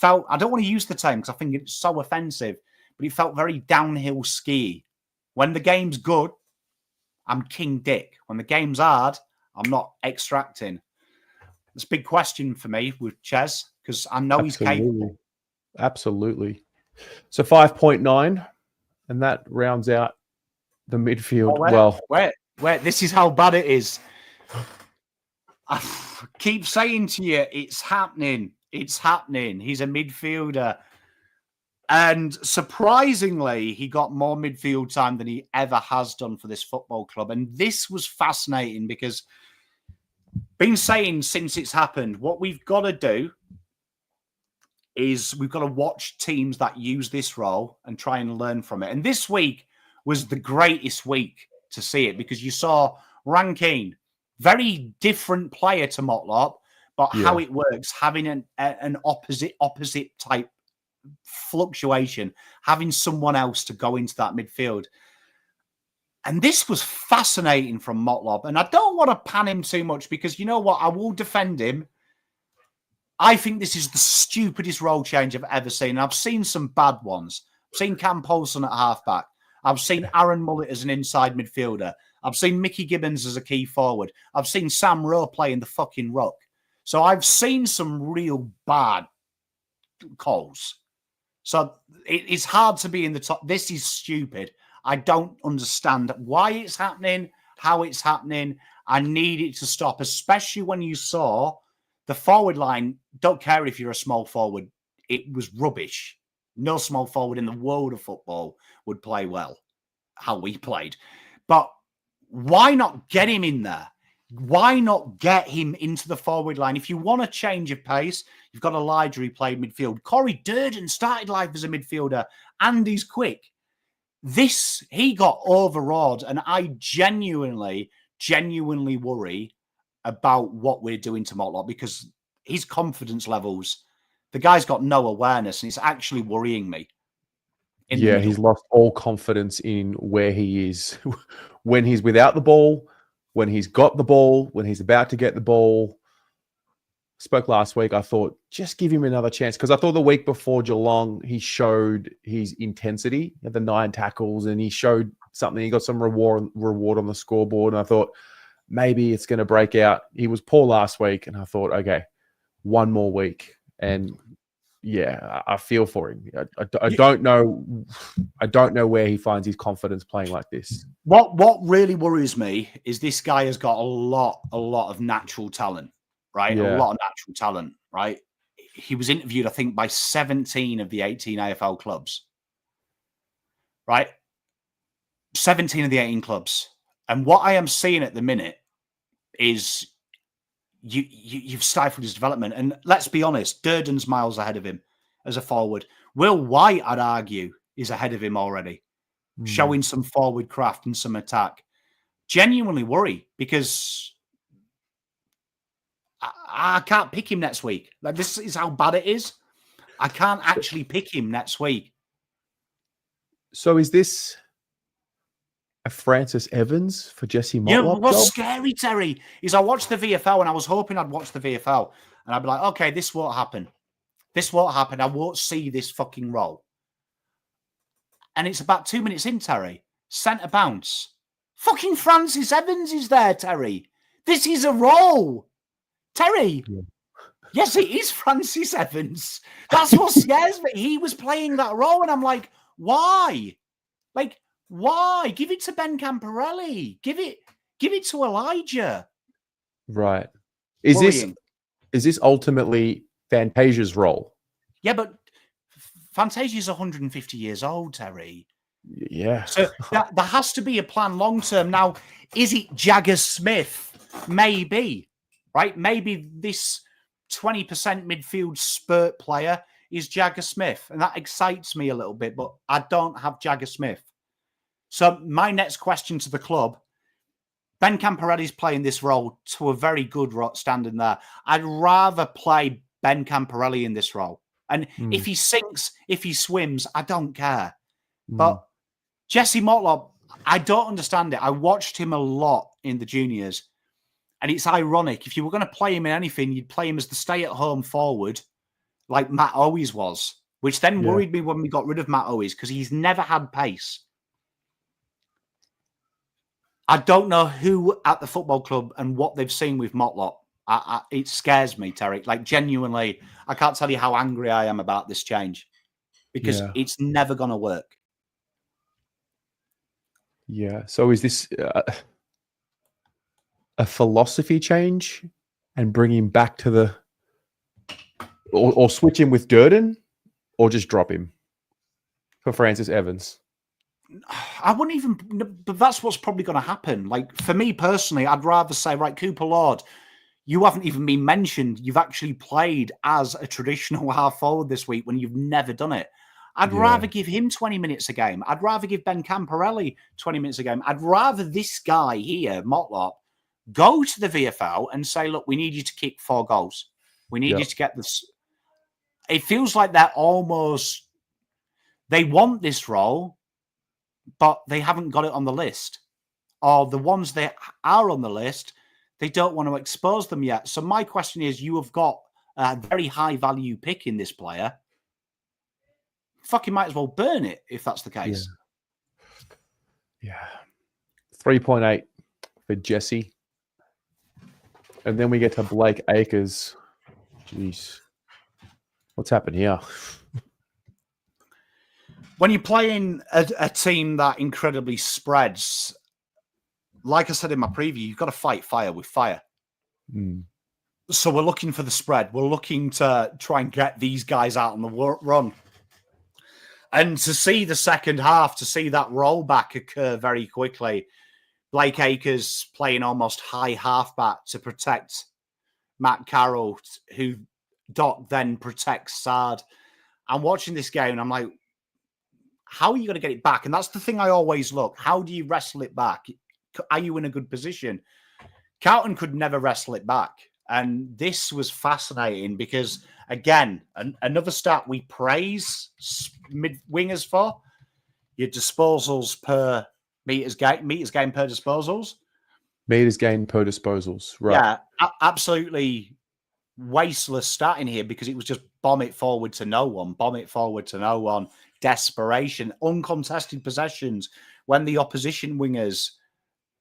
I don't want to use the term because I think it's so offensive, but it felt very downhill ski. When the game's good, I'm King Dick. When the game's hard, I'm not extracting. It's a big question for me with Ches because I know he's capable. Absolutely. So 5.9, and that rounds out the midfield. Wait, this is how bad it is. I keep saying to you, it's happening. It's happening. He's a midfielder. And surprisingly, he got more midfield time than he ever has done for this football club. And this was fascinating because been saying since it's happened, what we've got to do is we've got to watch teams that use this role and try and learn from it. And this week was the greatest week to see it because you saw Rankine, very different player to Motlop, but how it works, having an opposite type fluctuation, having someone else to go into that midfield. And this was fascinating from Motlop. And I don't want to pan him too much because you know what? I will defend him. I think this is the stupidest role change I've ever seen. And I've seen some bad ones. I've seen Cam Paulson at halfback. I've seen Aaron Mullett as an inside midfielder. I've seen Mickey Gibbons as a key forward. I've seen Sam Rowe playing the fucking ruck. So I've seen some real bad calls. So it's hard to be in the top. This is stupid. I don't understand why it's happening, how it's happening. I need it to stop, especially when you saw the forward line. Don't care if you're a small forward. It was rubbish. No small forward in the world of football would play well how we played. But why not get him in there? Why not get him into the forward line? If you want a change of pace, you've got Elijah who played midfield. Corey Durden started life as a midfielder and he's quick. He got overawed, and I genuinely worry about what we're doing to Motlop because his confidence levels, the guy's got no awareness, and it's actually worrying me. He's lost all confidence in where he is when he's without the ball, when he's got the ball, when he's about to get the ball. Spoke last week. I thought, just give him another chance. Because I thought the week before Geelong, he showed his intensity at the 9 tackles and he showed something. He got some reward on the scoreboard. And I thought, maybe it's going to break out. He was poor last week. And I thought, okay, one more week. And yeah, I feel for him. I don't know. I don't know where he finds his confidence playing like this. What really worries me is this guy has got a lot of natural talent. Right? Yeah. A lot of natural talent, right? He was interviewed, I think, by 17 of the 18 AFL clubs, right? 17 of the 18 clubs. And what I am seeing at the minute is you've stifled his development. And let's be honest, Durden's miles ahead of him as a forward. Will White, I'd argue, is ahead of him already, showing some forward craft and some attack. Genuinely worry because I can't pick him next week. Like, this is how bad it is. I can't actually pick him next week. So is this a Francis Evans for Jesse Motlop? You know what's scary, Terry, is I watched the VFL and I was hoping I'd watch the VFL and I'd be like, okay, this won't happen. This won't happen. I won't see this fucking role. And it's about 2 minutes in, Terry. Centre bounce. Fucking Francis Evans is there, Terry. This is a role. Terry, yes, it is Francis Evans. That's what scares me. He was playing that role, and I'm like, why? Like, why? Give it to Ben Camporelli. Give it to Elijah. Right. Is this ultimately Fantasia's role? Yeah, but Fantasia's 150 years old, Terry. Yeah. So there has to be a plan long term. Now, is it Jagger Smith? Maybe. Right? Maybe this 20% midfield spurt player is Jagger Smith. And that excites me a little bit, but I don't have Jagger Smith. So my next question to the club, Ben Camporelli's playing this role to a very good standard there. I'd rather play Ben Camporelli in this role. And if he sinks, if he swims, I don't care. But Jesse Motlop, I don't understand it. I watched him a lot in the juniors. And it's ironic. If you were going to play him in anything, you'd play him as the stay-at-home forward, like Matt Owies was, which then worried me when we got rid of Matt Owies because he's never had pace. I don't know who at the football club and what they've seen with Motlop. It scares me, Terry. Like, genuinely, I can't tell you how angry I am about this change because it's never going to work. Yeah. So is this a philosophy change and bring him back to the... Or switch him with Durden or just drop him for Francis Evans? I wouldn't even... But that's what's probably going to happen. Like, for me personally, I'd rather say, right, Cooper Lord, you haven't even been mentioned. You've actually played as a traditional half forward this week when you've never done it. I'd rather give him 20 minutes a game. I'd rather give Ben Camporelli 20 minutes a game. I'd rather this guy here, Motlop, go to the VFL and say, look, we need you to kick 4 goals. We need you to get this. It feels like they're almost... They want this role, but they haven't got it on the list. Or the ones that are on the list, they don't want to expose them yet. So my question is, you have got a very high value pick in this player. Fucking might as well burn it if that's the case. Yeah. 3.8 for Jesse. And then we get to Blake Acres. Jeez. What's happened here? When you're playing a team that incredibly spreads, like I said in my preview, you've got to fight fire with fire. So we're looking for the spread. We're looking to try and get these guys out on the run. And to see the second half, to see that rollback occur very quickly, Blake Acres playing almost high halfback to protect Matt Carroll, who Doc then protects Sard. I'm watching this game and I'm like, how are you going to get it back? And that's the thing I always look. How do you wrestle it back? Are you in a good position? Carlton could never wrestle it back. And this was fascinating because, again, another stat we praise mid-wingers for, your disposals per meters gained per disposals. Meters gained per disposals, right. Yeah, absolutely wasteless stat in here because it was just bomb it forward to no one, desperation, uncontested possessions when the opposition wingers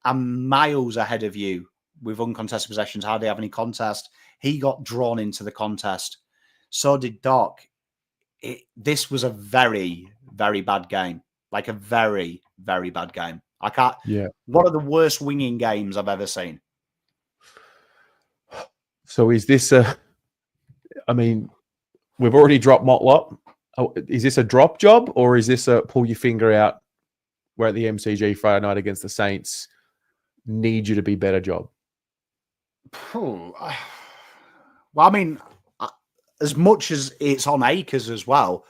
are miles ahead of you with uncontested possessions, hardly have any contest. He got drawn into the contest. So did Doc. This was a very, very bad game. Like a very, very bad game. I can't... Yeah. One of the worst winging games I've ever seen. So is this a... I mean, we've already dropped Motlop. Is this a drop job or is this a pull your finger out? We're at the MCG Friday night against the Saints. Need you to be better job? Well, I mean, as much as it's on Acres as well,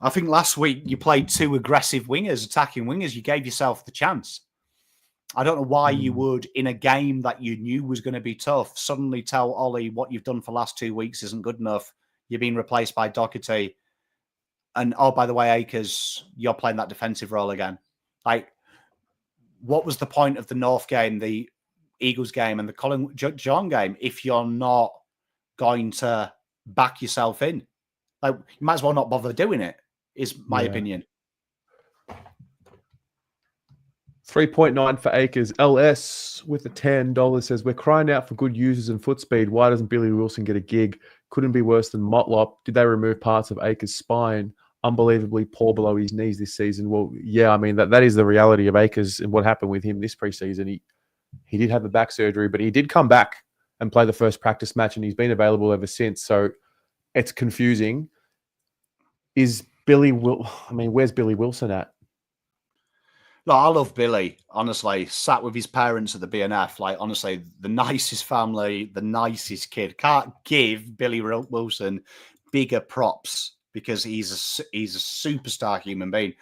I think last week you played 2 aggressive wingers, attacking wingers. You gave yourself the chance. I don't know why you would, in a game that you knew was going to be tough, suddenly tell Ollie what you've done for the last 2 weeks isn't good enough. You're being replaced by Doherty. And, oh, by the way, Acres, you're playing that defensive role again. Like, what was the point of the North game, the Eagles game, and the Colin John game if you're not going to back yourself in? Like, you might as well not bother doing it, is my opinion. 3.9 for Acres. LS with the $10 says, we're crying out for good users and foot speed. Why doesn't Billy Wilson get a gig? Couldn't be worse than Motlop. Did they remove parts of Acres' spine? Unbelievably poor below his knees this season. Well, yeah, I mean, that is the reality of Acres and what happened with him this preseason. He did have a back surgery, but he did come back and play the first practice match, and he's been available ever since. So it's confusing. Where's Billy Wilson at? No, I love Billy, honestly. Sat with his parents at the BNF. Like, honestly, the nicest family, the nicest kid. Can't give Billy Wilson bigger props because he's a superstar human being.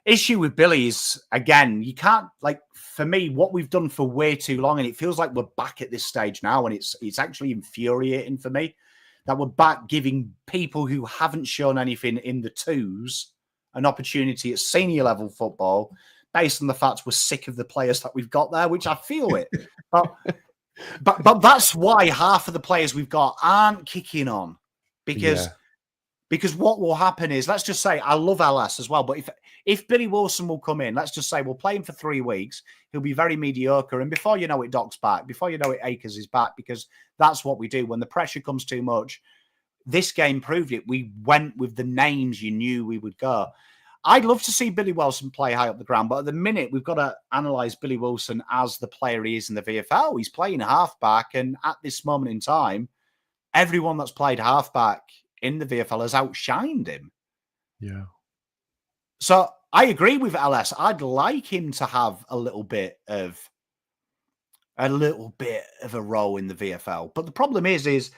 Issue with Billy is, again, you can't, like, for me, what we've done for way too long, and it feels like we're back at this stage now, and it's actually infuriating for me that we're back giving people who haven't shown anything in the twos an opportunity at senior level football based on the fact we're sick of the players that we've got there, which I feel it. But But that's why half of the players we've got aren't kicking on, because what will happen is, let's just say, I love LS as well, but if Billy Wilson will come in, let's just say we'll play him for 3 weeks, he'll be very mediocre, and before you know it, Doc's back. Before you know it, Acres is back, because that's what we do when the pressure comes too much. This game proved it. We went with the names you knew we would go. I'd love to see Billy Wilson play high up the ground, but at the minute, we've got to analyse Billy Wilson as the player he is in the VFL. He's playing halfback, and at this moment in time, everyone that's played halfback in the VFL has outshined him. Yeah. So I agree with LS. I'd like him to have a little bit of a role in the VFL. But the problem is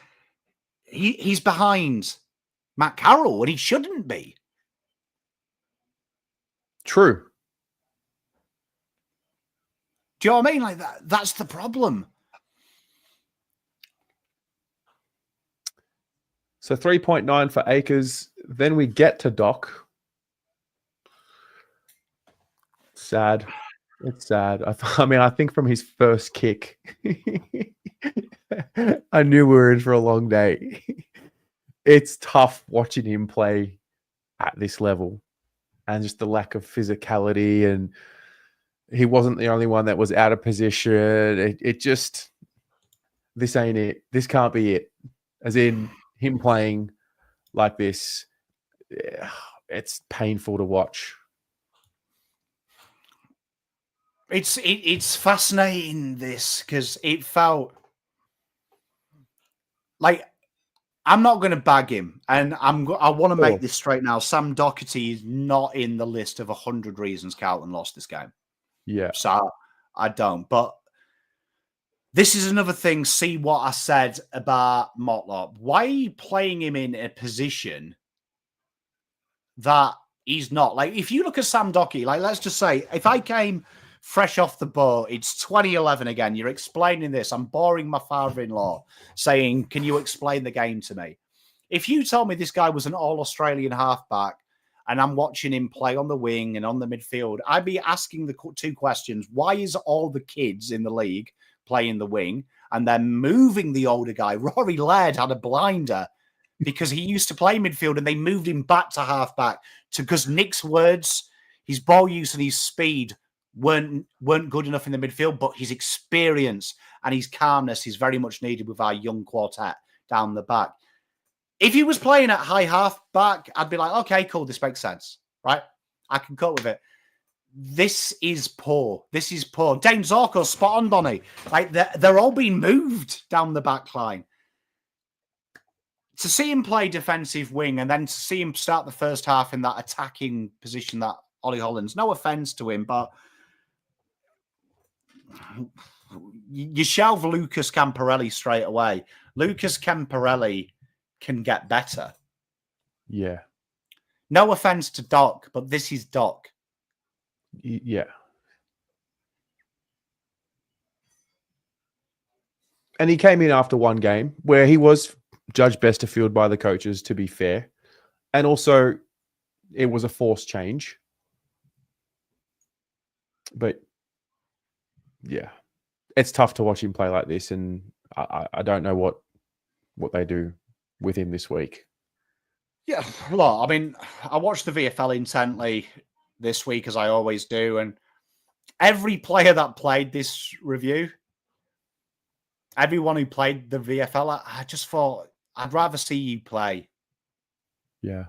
he's behind Matt Carroll, and he shouldn't be. True. Do you know what I mean? Like that's the problem. So 3.9 for Acres. Then we get to Doc. Sad. It's sad. I think from his first kick, I knew we were in for a long day. It's tough watching him play at this level, and just the lack of physicality, and he wasn't the only one that was out of position. It just, this ain't it. This can't be it. As in, him playing like this, it's painful to watch. It's fascinating, this, because it felt like, I'm not going to bag him, and I want to make this straight now. Sam Doherty is not in the list of 100 reasons Carlton lost this game. Yeah. So I don't. But this is another thing. See what I said about Motlop. Why are you playing him in a position that he's not? Like, if you look at Sam Doherty, like, let's just say, if I came fresh off the boat, it's 2011 again. You're explaining this. I'm boring my father-in-law saying, can you explain the game to me? If you told me this guy was an all-Australian halfback and I'm watching him play on the wing and on the midfield, I'd be asking the 2 questions. Why is all the kids in the league playing the wing and then moving the older guy? Rory Laird had a blinder because he used to play midfield, and they moved him back to halfback because Nick's words, his ball use and his speed weren't good enough in the midfield, but his experience and his calmness is very much needed with our young quartet down the back. If he was playing at high half back, I'd be like, okay, cool, this makes sense, right? I can cope with it. This is poor. This is poor. Dane Zorko, spot on, Donny. Like, they're all being moved down the back line. To see him play defensive wing and then to see him start the first half in that attacking position that Ollie Hollands, no offense to him, but you shelve Lucas Camparelli straight away. Lucas Camparelli can get better. Yeah. No offense to Doc, but this is Doc. Yeah. And he came in after one game where he was judged best of field by the coaches, to be fair. And also, it was a forced change. But yeah, it's tough to watch him play like this, and I don't know what they do with him this week. Yeah, look, I mean, I watched the VFL intently this week, as I always do, and every player that played this review, everyone who played the VFL, I just thought, I'd rather see you play. Yeah.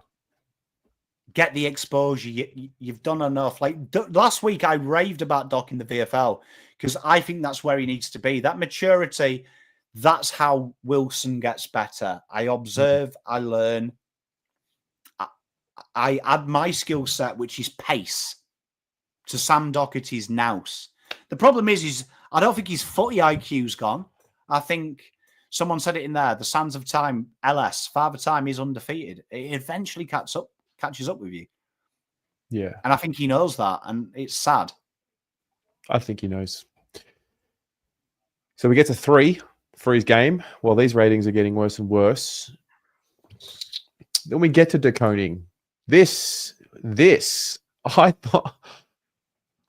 Get the exposure. You've done enough. Like, last week, I raved about Doc in the VFL because I think that's where he needs to be. That maturity, that's how Wilson gets better. I observe, I learn. I add my skill set, which is pace, to Sam Doherty's nous. The problem is I don't think his footy IQ's gone. I think someone said it in there, the sands of time, LS, Father Time is undefeated. It eventually catches up with you. Yeah. And I think he knows that, and it's sad. I think he knows. So we get to 3 for his game. Well, these ratings are getting worse and worse. Then we get to deconing. This, I thought,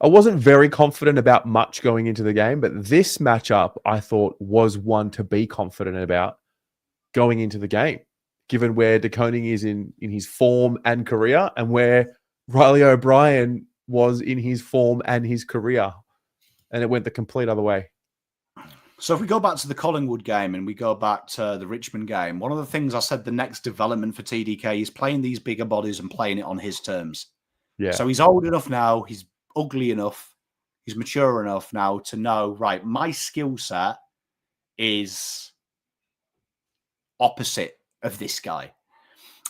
I wasn't very confident about much going into the game, but this matchup I thought was one to be confident about going into the game, given where De Koning is in his form and career and where Riley O'Brien was in his form and his career. And it went the complete other way. So if we go back to the Collingwood game and we go back to the Richmond game, one of the things I said the next development for TDK is playing these bigger bodies and playing it on his terms. Yeah. So he's old enough now, he's ugly enough, he's mature enough now to know, right, my skill set is opposite of this guy.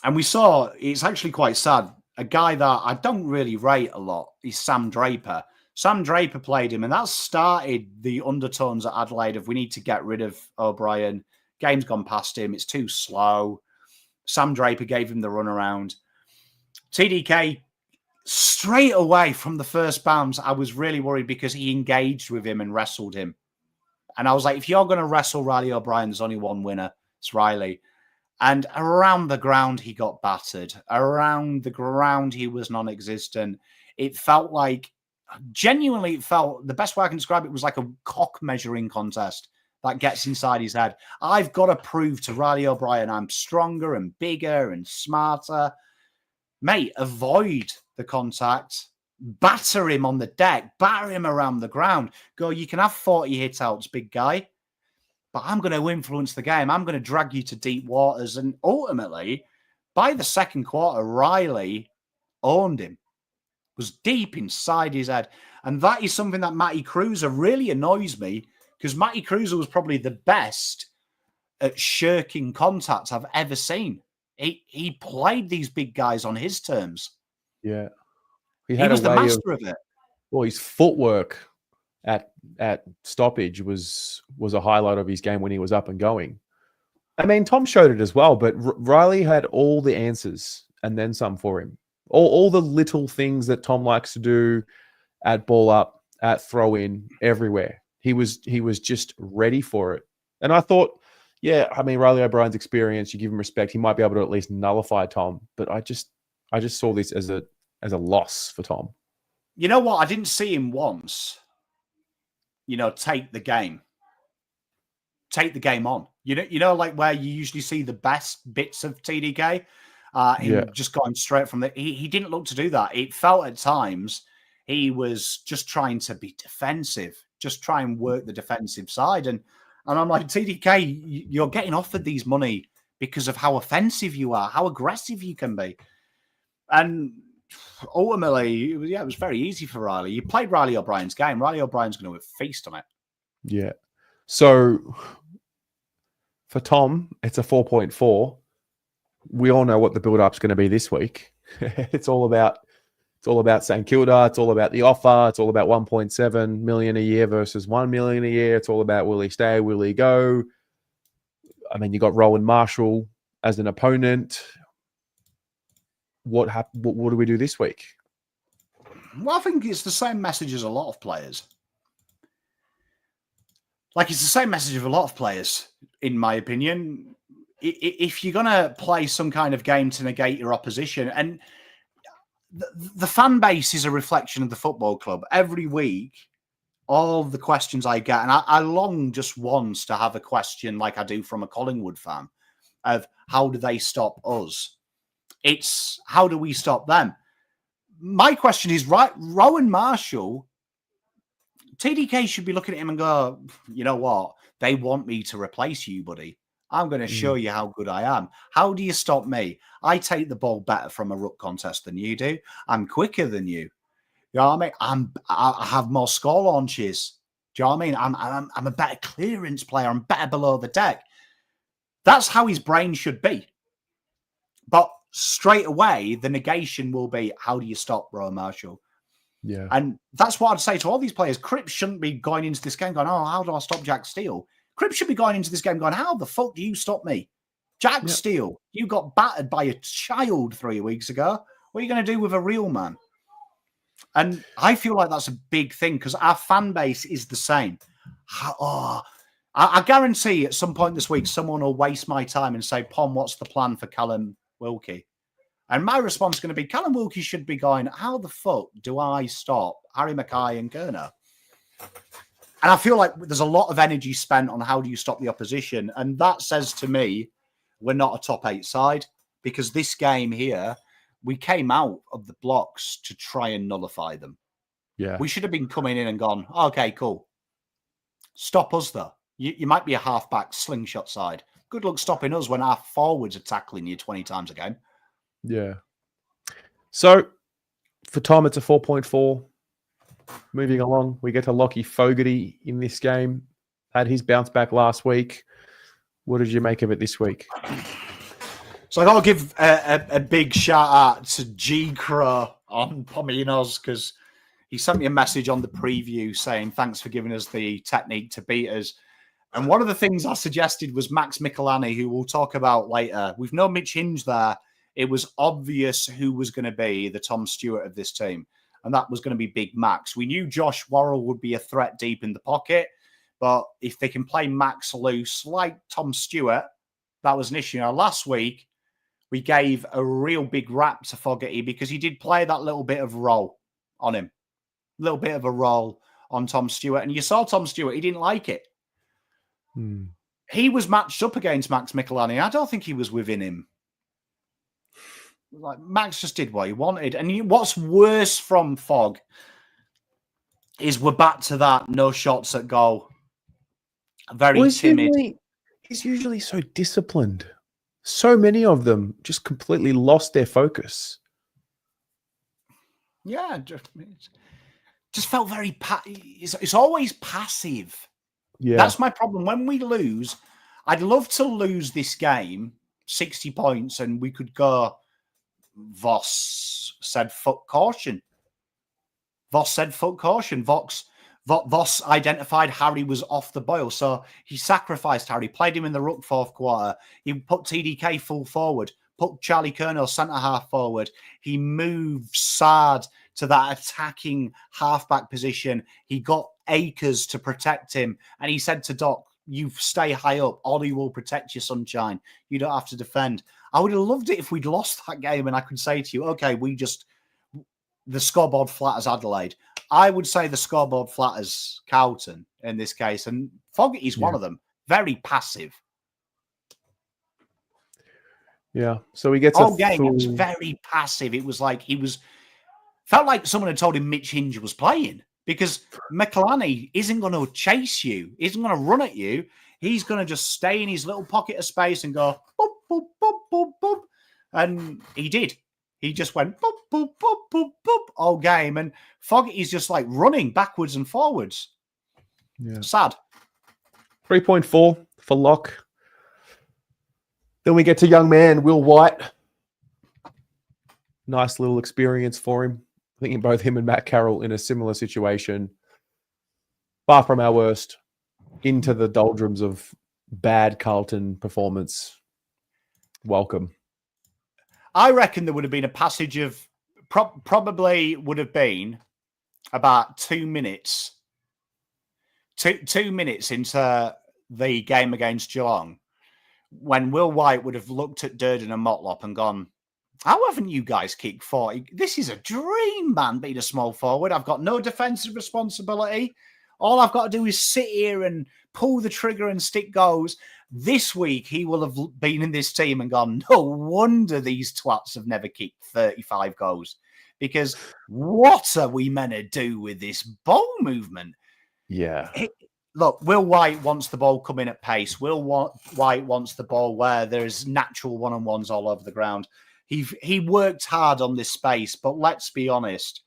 And we saw, it's actually quite sad, a guy that I don't really rate a lot is Sam Draper. Sam Draper played him, and that started the undertones at Adelaide of we need to get rid of O'Brien. Game's gone past him. It's too slow. Sam Draper gave him the runaround. TDK, straight away from the first bounce, I was really worried because he engaged with him and wrestled him. And I was like, if you're going to wrestle Riley O'Brien, there's only one winner. It's Riley. And around the ground, he got battered. Around the ground, he was non-existent. It felt like, genuinely, it felt, the best way I can describe it was like a cock measuring contest that gets inside his head. I've got to prove to Riley O'Brien I'm stronger and bigger and smarter. Mate, avoid the contact. Batter him on the deck. Batter him around the ground. Go, you can have 40 hit outs, big guy. But I'm going to influence the game. I'm going to drag you to deep waters. And ultimately, by the second quarter, Riley owned him. Was deep inside his head. And that is something that Matty Cruiser really annoys me, because Matty Cruiser was probably the best at shirking contact I've ever seen. He played these big guys on his terms. Yeah. He was the master of it. Well, his footwork at stoppage was a highlight of his game when he was up and going. I mean, Tom showed it as well, but Riley had all the answers and then some for him. All the little things that Tom likes to do at ball up, at throw in, everywhere. He was just ready for it. And I thought, yeah, I mean, Riley O'Brien's experience, you give him respect, he might be able to at least nullify Tom. But I just saw this as a loss for Tom. You know what? I didn't see him once, take the game. Take the game on. You know, like where you usually see the best bits of TDK. Just going straight from the... He didn't look to do that. It felt at times he was just trying to be defensive, just try and work the defensive side. And I'm like, TDK, you're getting offered these money because of how offensive you are, how aggressive you can be. And ultimately, it was very easy for Riley. You played Riley O'Brien's game. Riley O'Brien's going to feast on it. Yeah. So for Tom, it's a 4.4. We all know what the build-up's going to be this week. It's all about St Kilda. It's all about the offer. It's all about 1.7 million a year versus 1 million a year. It's all about will he stay, will he go? I mean, you got Rowan Marshall as an opponent. What do we do this week? Well, I think it's the same message as a lot of players. Like, it's the same message of a lot of players, in my opinion. If you're going to play some kind of game to negate your opposition, and the fan base is a reflection of the football club. Every week, all the questions I get, and I long just once to have a question like I do from a Collingwood fan of how do they stop us? It's how do we stop them? My question is, right, Rowan Marshall, TDK should be looking at him and go, you know what? They want me to replace you, buddy. I'm going to show you how good I am. How do you stop me? I take the ball better from a ruck contest than you do. I'm quicker than you. You know what I mean? I have more score launches. Do you know what I mean? I'm a better clearance player. I'm better below the deck. That's how his brain should be. But straight away, the negation will be, how do you stop Rowan Marshall? Yeah. And that's what I'd say to all these players. Cripps shouldn't be going into this game going, oh, how do I stop Jack Steele? Cripps should be going into this game going, how the fuck do you stop me? Jack Steele, you got battered by a child 3 weeks ago. What are you going to do with a real man? And I feel like that's a big thing because our fan base is the same. I guarantee at some point this week, someone will waste my time and say, Pom, what's the plan for Callum Wilkie? And my response is going to be, Callum Wilkie should be going, how the fuck do I stop Harry Mackay and Curnow? And I feel like there's a lot of energy spent on how do you stop the opposition. And that says to me, we're not a top 8 side, because this game here, we came out of the blocks to try and nullify them. Yeah. We should have been coming in and gone, okay, cool. Stop us, though. You might be a halfback slingshot side. Good luck stopping us when our forwards are tackling you 20 times a game. Yeah. So, for Tom, it's a 4.4. Moving along, we get to Lachie Fogarty in this game. Had his bounce back last week. What did you make of it this week? So I got to give a big shout out to G Crow on Pominos, because he sent me a message on the preview saying thanks for giving us the technique to beat us. And one of the things I suggested was Max Michelani, who we'll talk about later. We've no Mitch Hinge there. It was obvious who was going to be the Tom Stewart of this team, and that was going to be Big Max. We knew Josh Worrell would be a threat deep in the pocket, but if they can play Max loose like Tom Stewart, that was an issue. Now, last week, we gave a real big rap to Fogarty because he did play that little bit of roll on him, a little bit of a roll on Tom Stewart. And you saw Tom Stewart, he didn't like it. He was matched up against Max Michelani. I don't think he was within him. Like, Max just did what he wanted. And what's worse from Fog is we're back to that no shots at goal. Very timid. He's usually so disciplined. So many of them just completely lost their focus. Yeah, just felt very... It's always passive. Yeah. That's my problem. When we lose, I'd love to lose this game, 60 points, and we could go, Voss said, fuck caution. Voss said, fuck caution. Voss identified Harry was off the boil, so he sacrificed Harry, played him in the ruck fourth quarter. He put TDK full forward, put Charlie Curnow centre-half forward. He moved Sard to that attacking halfback position. He got Acres to protect him, and he said to Doc, you stay high up, Ollie will protect you, sunshine. You don't have to defend. I would have loved it if we'd lost that game and I could say to you, okay, the scoreboard flatters Adelaide. I would say the scoreboard flatters Carlton in this case, and Fogarty's one of them. Very passive. Yeah, so he gets all game. It was very passive. It was like felt like someone had told him Mitch Hinge was playing, because Michelani isn't going to chase you, isn't going to run at you. He's going to just stay in his little pocket of space and go boop boop boop boop boop, and he did. He just went boop, boop, boop, boop, boop all game. And Fogarty's just like running backwards and forwards. Yeah. Sad. 3.4 for Lock. Then we get to young man Will White. Nice little experience for him. I think both him and Matt Carroll in a similar situation. Far from our worst. Into the doldrums of bad Carlton performance. Welcome. I reckon there would have been a passage of probably would have been about 2 minutes. Two minutes into the game against Geelong, when Will White would have looked at Durden and Motlop and gone, how haven't you guys kicked 40? This is a dream, man, being a small forward. I've got no defensive responsibility. All I've got to do is sit here and pull the trigger and stick goals. This week, he will have been in this team and gone, no wonder these twats have never kicked 35 goals. Because what are we meant to do with this ball movement? Yeah. Look, Will White wants the ball coming at pace. Will White wants the ball where there's natural one-on-ones all over the ground. He worked hard on this space, but let's be honest,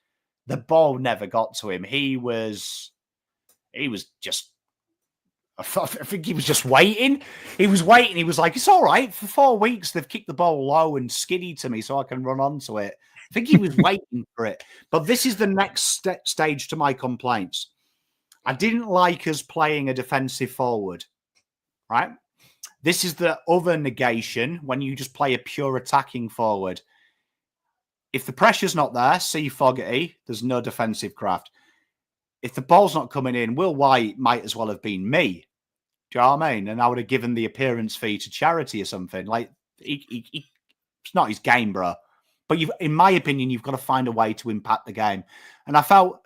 the ball never got to him. He was just... I think he was just waiting. He was waiting. He was like, it's all right. For 4 weeks, they've kicked the ball low and skinny to me so I can run onto it. I think he was waiting for it. But this is the next stage to my complaints. I didn't like us playing a defensive forward, right? This is the other negation when you just play a pure attacking forward. If the pressure's not there, see Fogarty, there's no defensive craft. If the ball's not coming in, Will White might as well have been me. Do you know what I mean? And I would have given the appearance fee to charity or something. Like, it's not his game, bro. But in my opinion, you've got to find a way to impact the game. And I felt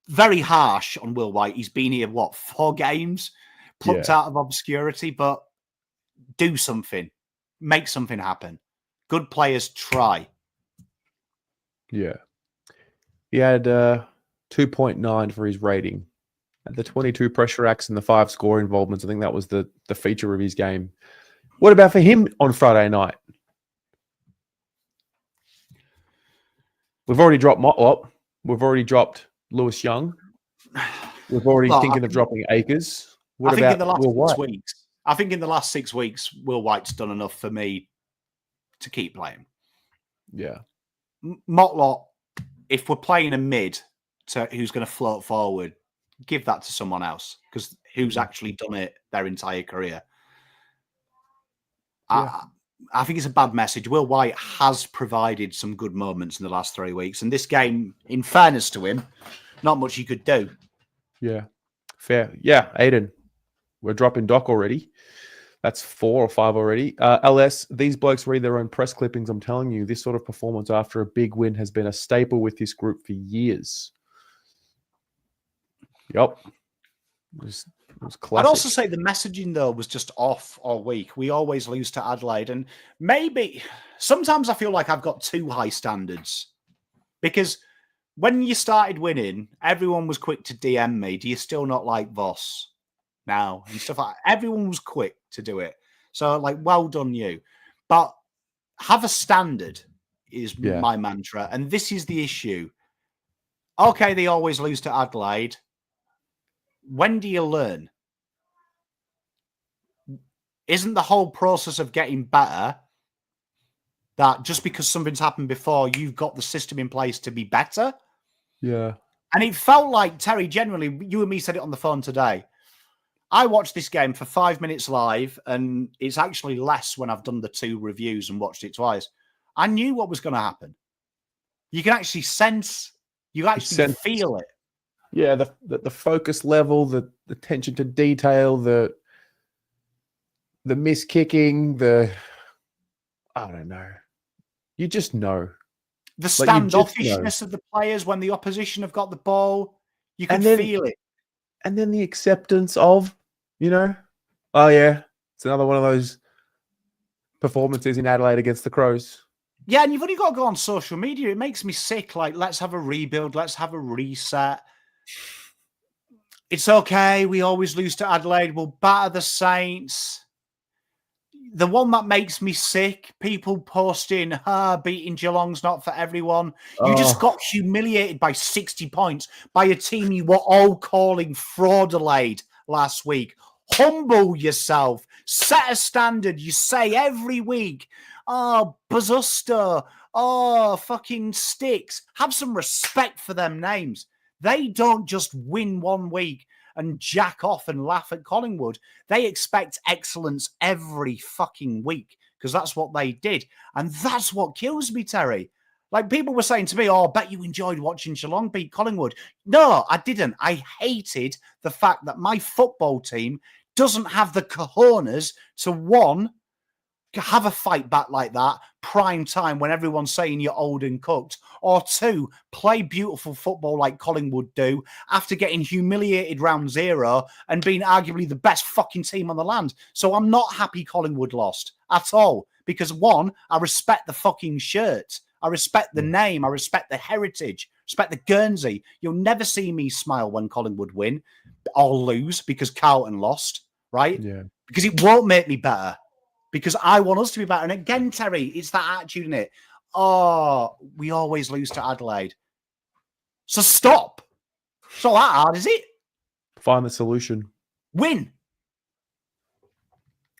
very harsh on Will White. He's been here, 4 games, plucked out of obscurity, but do something. Make something happen. Good players try. Yeah. He had 2.9 for his rating. And the 22 pressure acts and the 5 score involvements, I think that was the feature of his game. What about for him on Friday night? We've already dropped Motlop. We've already dropped Lewis Young. We're already thinking of dropping Acres. What I think about in the last Will 6 White? weeks, I think in the last 6 weeks, Will White's done enough for me to keep playing. Yeah. Motlop, if we're playing a mid who's going to float forward, give that to someone else, because who's actually done it their entire career. Yeah. I think it's a bad message. Will White has provided some good moments in the last 3 weeks. And this game, in fairness to him, not much he could do. Yeah. Fair. Yeah, Aiden, we're dropping Doc already. That's 4 or 5 already. LS, these blokes read their own press clippings. I'm telling you, this sort of performance after a big win has been a staple with this group for years. Yep. It was classic. I'd also say the messaging, though, was just off all week. We always lose to Adelaide. And maybe sometimes I feel like I've got too high standards. Because when you started winning, everyone was quick to DM me. Do you still not like Voss now? And stuff like that. Everyone was quick to do it. So, well done you. But have a standard is my mantra. And this is the issue. Okay, they always lose to Adelaide. When do you learn? Isn't the whole process of getting better that just because something's happened before, you've got the system in place to be better? Yeah. And it felt like, Terry, generally, you and me said it on the phone today. I watched this game for 5 minutes live, and it's actually less when I've done the 2 reviews and watched it twice. I knew what was going to happen. You can actually sense, you actually feel it. Yeah, the focus level, the attention to detail, the miss kicking, I don't know. You just know. The standoffishness of the players when the opposition have got the ball, you can feel it. And then the acceptance of, oh yeah, it's another one of those performances in Adelaide against the Crows. Yeah, and you've only got to go on social media. It makes me sick. Let's have a rebuild. Let's have a reset. It's okay. We always lose to Adelaide. We'll batter the Saints. The one that makes me sick, people posting, beating Geelong's not for everyone. You just got humiliated by 60 points by a team you were all calling fraudulent last week. Humble yourself. Set a standard. You say every week, Bazzusto, fucking Sticks. Have some respect for them names. They don't just win one week and jack off and laugh at Collingwood. They expect excellence every fucking week because that's what they did. And that's what kills me, Terry. People were saying to me, I bet you enjoyed watching Geelong beat Collingwood. No, I didn't. I hated the fact that my football team doesn't have the cojones to, have a fight back like that, prime time when everyone's saying you're old and cooked, or 2, play beautiful football like Collingwood do after getting humiliated round 0 and being arguably the best fucking team on the land. So I'm not happy Collingwood lost at all because 1, I respect the fucking shirt. I respect the name. I respect the heritage. Respect the Guernsey. You'll never see me smile when Collingwood win or lose because Carlton lost, right? Yeah. Because it won't make me better. Because I want us to be better. And again, Terry, it's that attitude in it. We always lose to Adelaide. So stop. It's not that hard, is it? Find the solution. Win.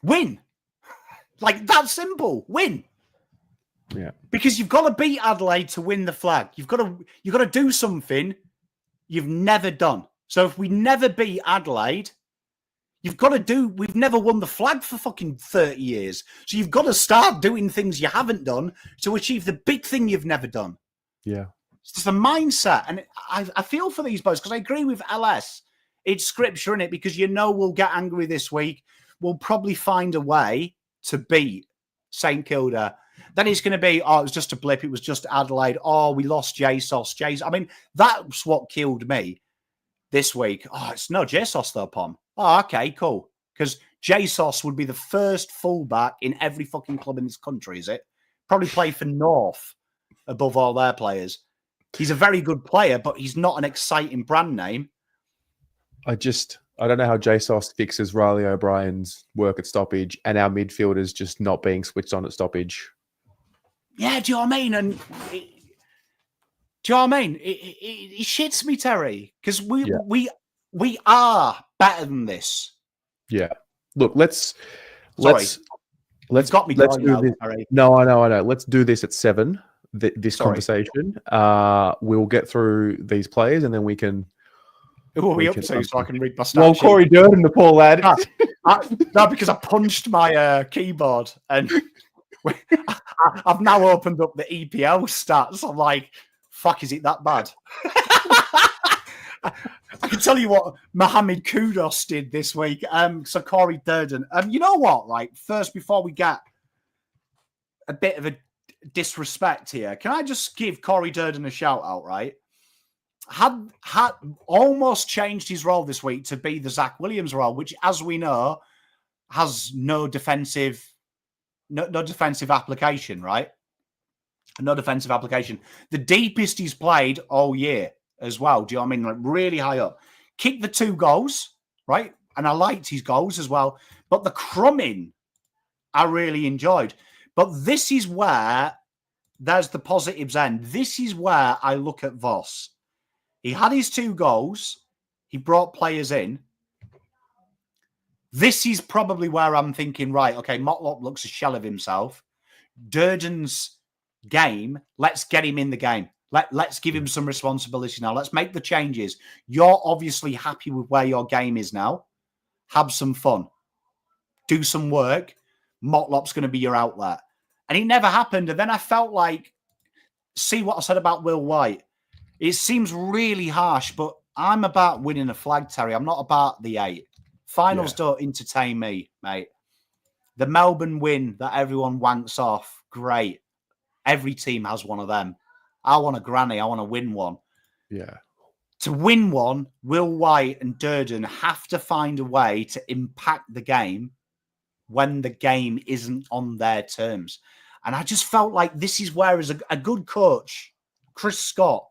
That simple. Win. Yeah. Because you've got to beat Adelaide to win the flag. You've got to do something you've never done. So if we never beat Adelaide, we've never won the flag for fucking 30 years. So you've got to start doing things you haven't done to achieve the big thing you've never done. Yeah. It's just a mindset. And I feel for these boys because I agree with LS. It's scripture in it because we'll get angry this week. We'll probably find a way to beat St Kilda. Then it's going to be, oh, it was just a blip. It was just Adelaide. Oh, we lost JSOS. I mean, that's what killed me this week. Oh, it's no JSOS though, Pom. Oh, okay, cool. Because JSOS would be the first fullback in every fucking club in this country, is it? Probably play for North above all their players. He's a very good player, but he's not an exciting brand name. I don't know how JSOS fixes Riley O'Brien's work at stoppage and our midfielders just not being switched on at stoppage. Yeah, do you know what I mean? And do you know what I mean? It shits me, Terry, because we are better than this. Yeah. Look, let's got me let's going do now, this. Terry. No, I know. Let's do this at 7. This conversation. We'll get through these players and then we can. Who are we up to? So I can read my stats. Well, Corey Durden, the poor lad. No, because I punched my keyboard and I've now opened up the EPL stats. I'm like, fuck, is it that bad? I can tell you what Mohamed Kudus did this week. So Corey Durden. You know what, right? First, before we get a bit of a disrespect here, can I just give Corey Durden a shout out, right? Had almost changed his role this week to be the Zach Williams role, which, as we know, has no defensive application, right? No defensive application. The deepest he's played all year as well. Do you know what I mean? Like really high up. Kicked the 2 goals, right? And I liked his goals as well. But the crumbing, I really enjoyed. But this is where there's the positives end. This is where I look at Voss. He had his 2 goals. He brought players in. This is probably where I'm thinking, right, okay, Motlop looks a shell of himself. Durden's game, let's get him in the game. Let's give him some responsibility now. Let's make the changes. You're obviously happy with where your game is now. Have some fun. Do some work. Motlop's going to be your outlet. And it never happened. And then I felt like, see what I said about Will White. It seems really harsh, but I'm about winning a flag, Terry. I'm not about the 8. Finals don't entertain me, mate. The Melbourne win that everyone wanks off, great. Every team has one of them. I want a granny. I want to win one. Yeah. To win one, Will White and Durden have to find a way to impact the game when the game isn't on their terms. And I just felt like this is where, as a good coach, Chris Scott,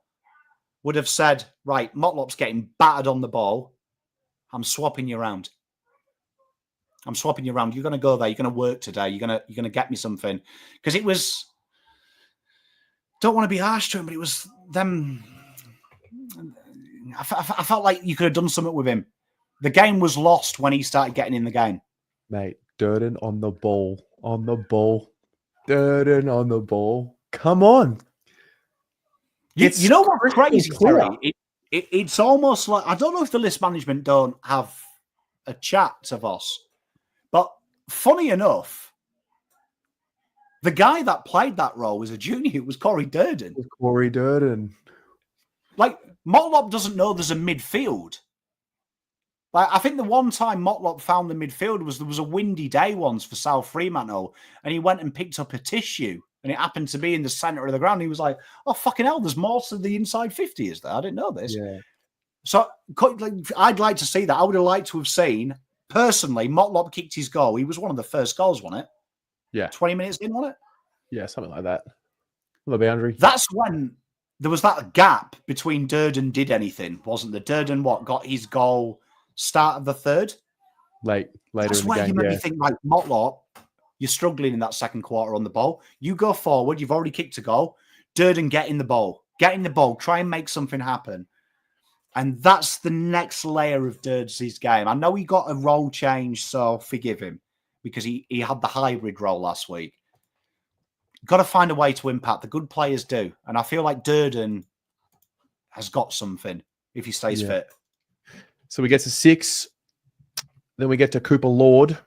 would have said, right, Motlop's getting battered on the ball. I'm swapping you around. I'm swapping you around. You're going to go there. You're going to work today. You're going to get me something. Because it was, don't want to be harsh to him, but it was them. I felt like you could have done something with him. The game was lost when he started getting in the game. Mate, Durden on the ball. On the ball. Durden on the ball. Come on. You know what's crazy, Terry? It's almost like, I don't know if the list management don't have a chat to Voss, but funny enough, the guy that played that role was a junior. It was Corey Durden. Corey Durden. Like, Motlop doesn't know there's a midfield. Like, I think the one time Motlop found the midfield was there was a windy day once for South Fremantle, and he went and picked up a tissue, and it happened to be in the centre of the ground. He was like, oh, fucking hell, there's more to the inside 50, is there? I didn't know this. Yeah. So I'd like to see that. I would have liked to have seen, personally, Motlop kicked his goal. He was one of the first goals, wasn't it? Yeah. 20 minutes in, wasn't it? Yeah, something like that. The boundary. That's when there was that gap between Durden did anything, wasn't there? Durden, got his goal start of the third? Later That's in the where game, you made me think, like, Motlop, you're struggling in that second quarter on the ball. You go forward. You've already kicked a goal. Durden, get in the ball. Get in the ball. Try and make something happen. And that's the next layer of Durden's game. I know he got a role change, so forgive him, because he had the hybrid role last week. Got to find a way to impact. The good players do. And I feel like Durden has got something if he stays fit. So we get to 6. Then we get to Cooper Lord,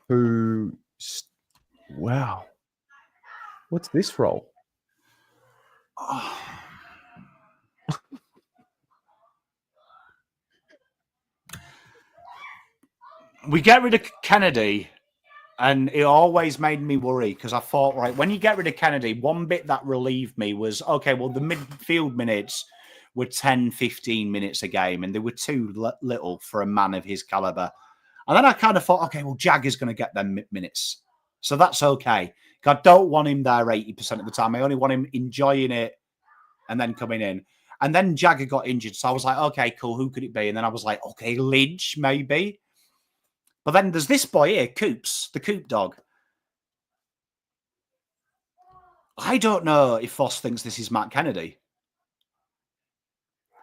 who... Wow. What's this role? Oh. We get rid of Kennedy, And it always made me worry because I thought, right, when you get rid of Kennedy, one bit that relieved me was, okay, well, the midfield minutes were 10, 15 minutes a game, and they were too little for a man of his caliber. And then I kind of thought, okay, well, Jagger's going to get them minutes. So that's okay. I don't want him there 80% of the time. I only want him enjoying it and then coming in. And then Jagger got injured. So I was like, okay, cool. Who could it be? And then I was like, okay, Lidge, maybe. But then there's this boy here, Coops, the Coop dog. I don't know if Foss thinks this is Matt Kennedy.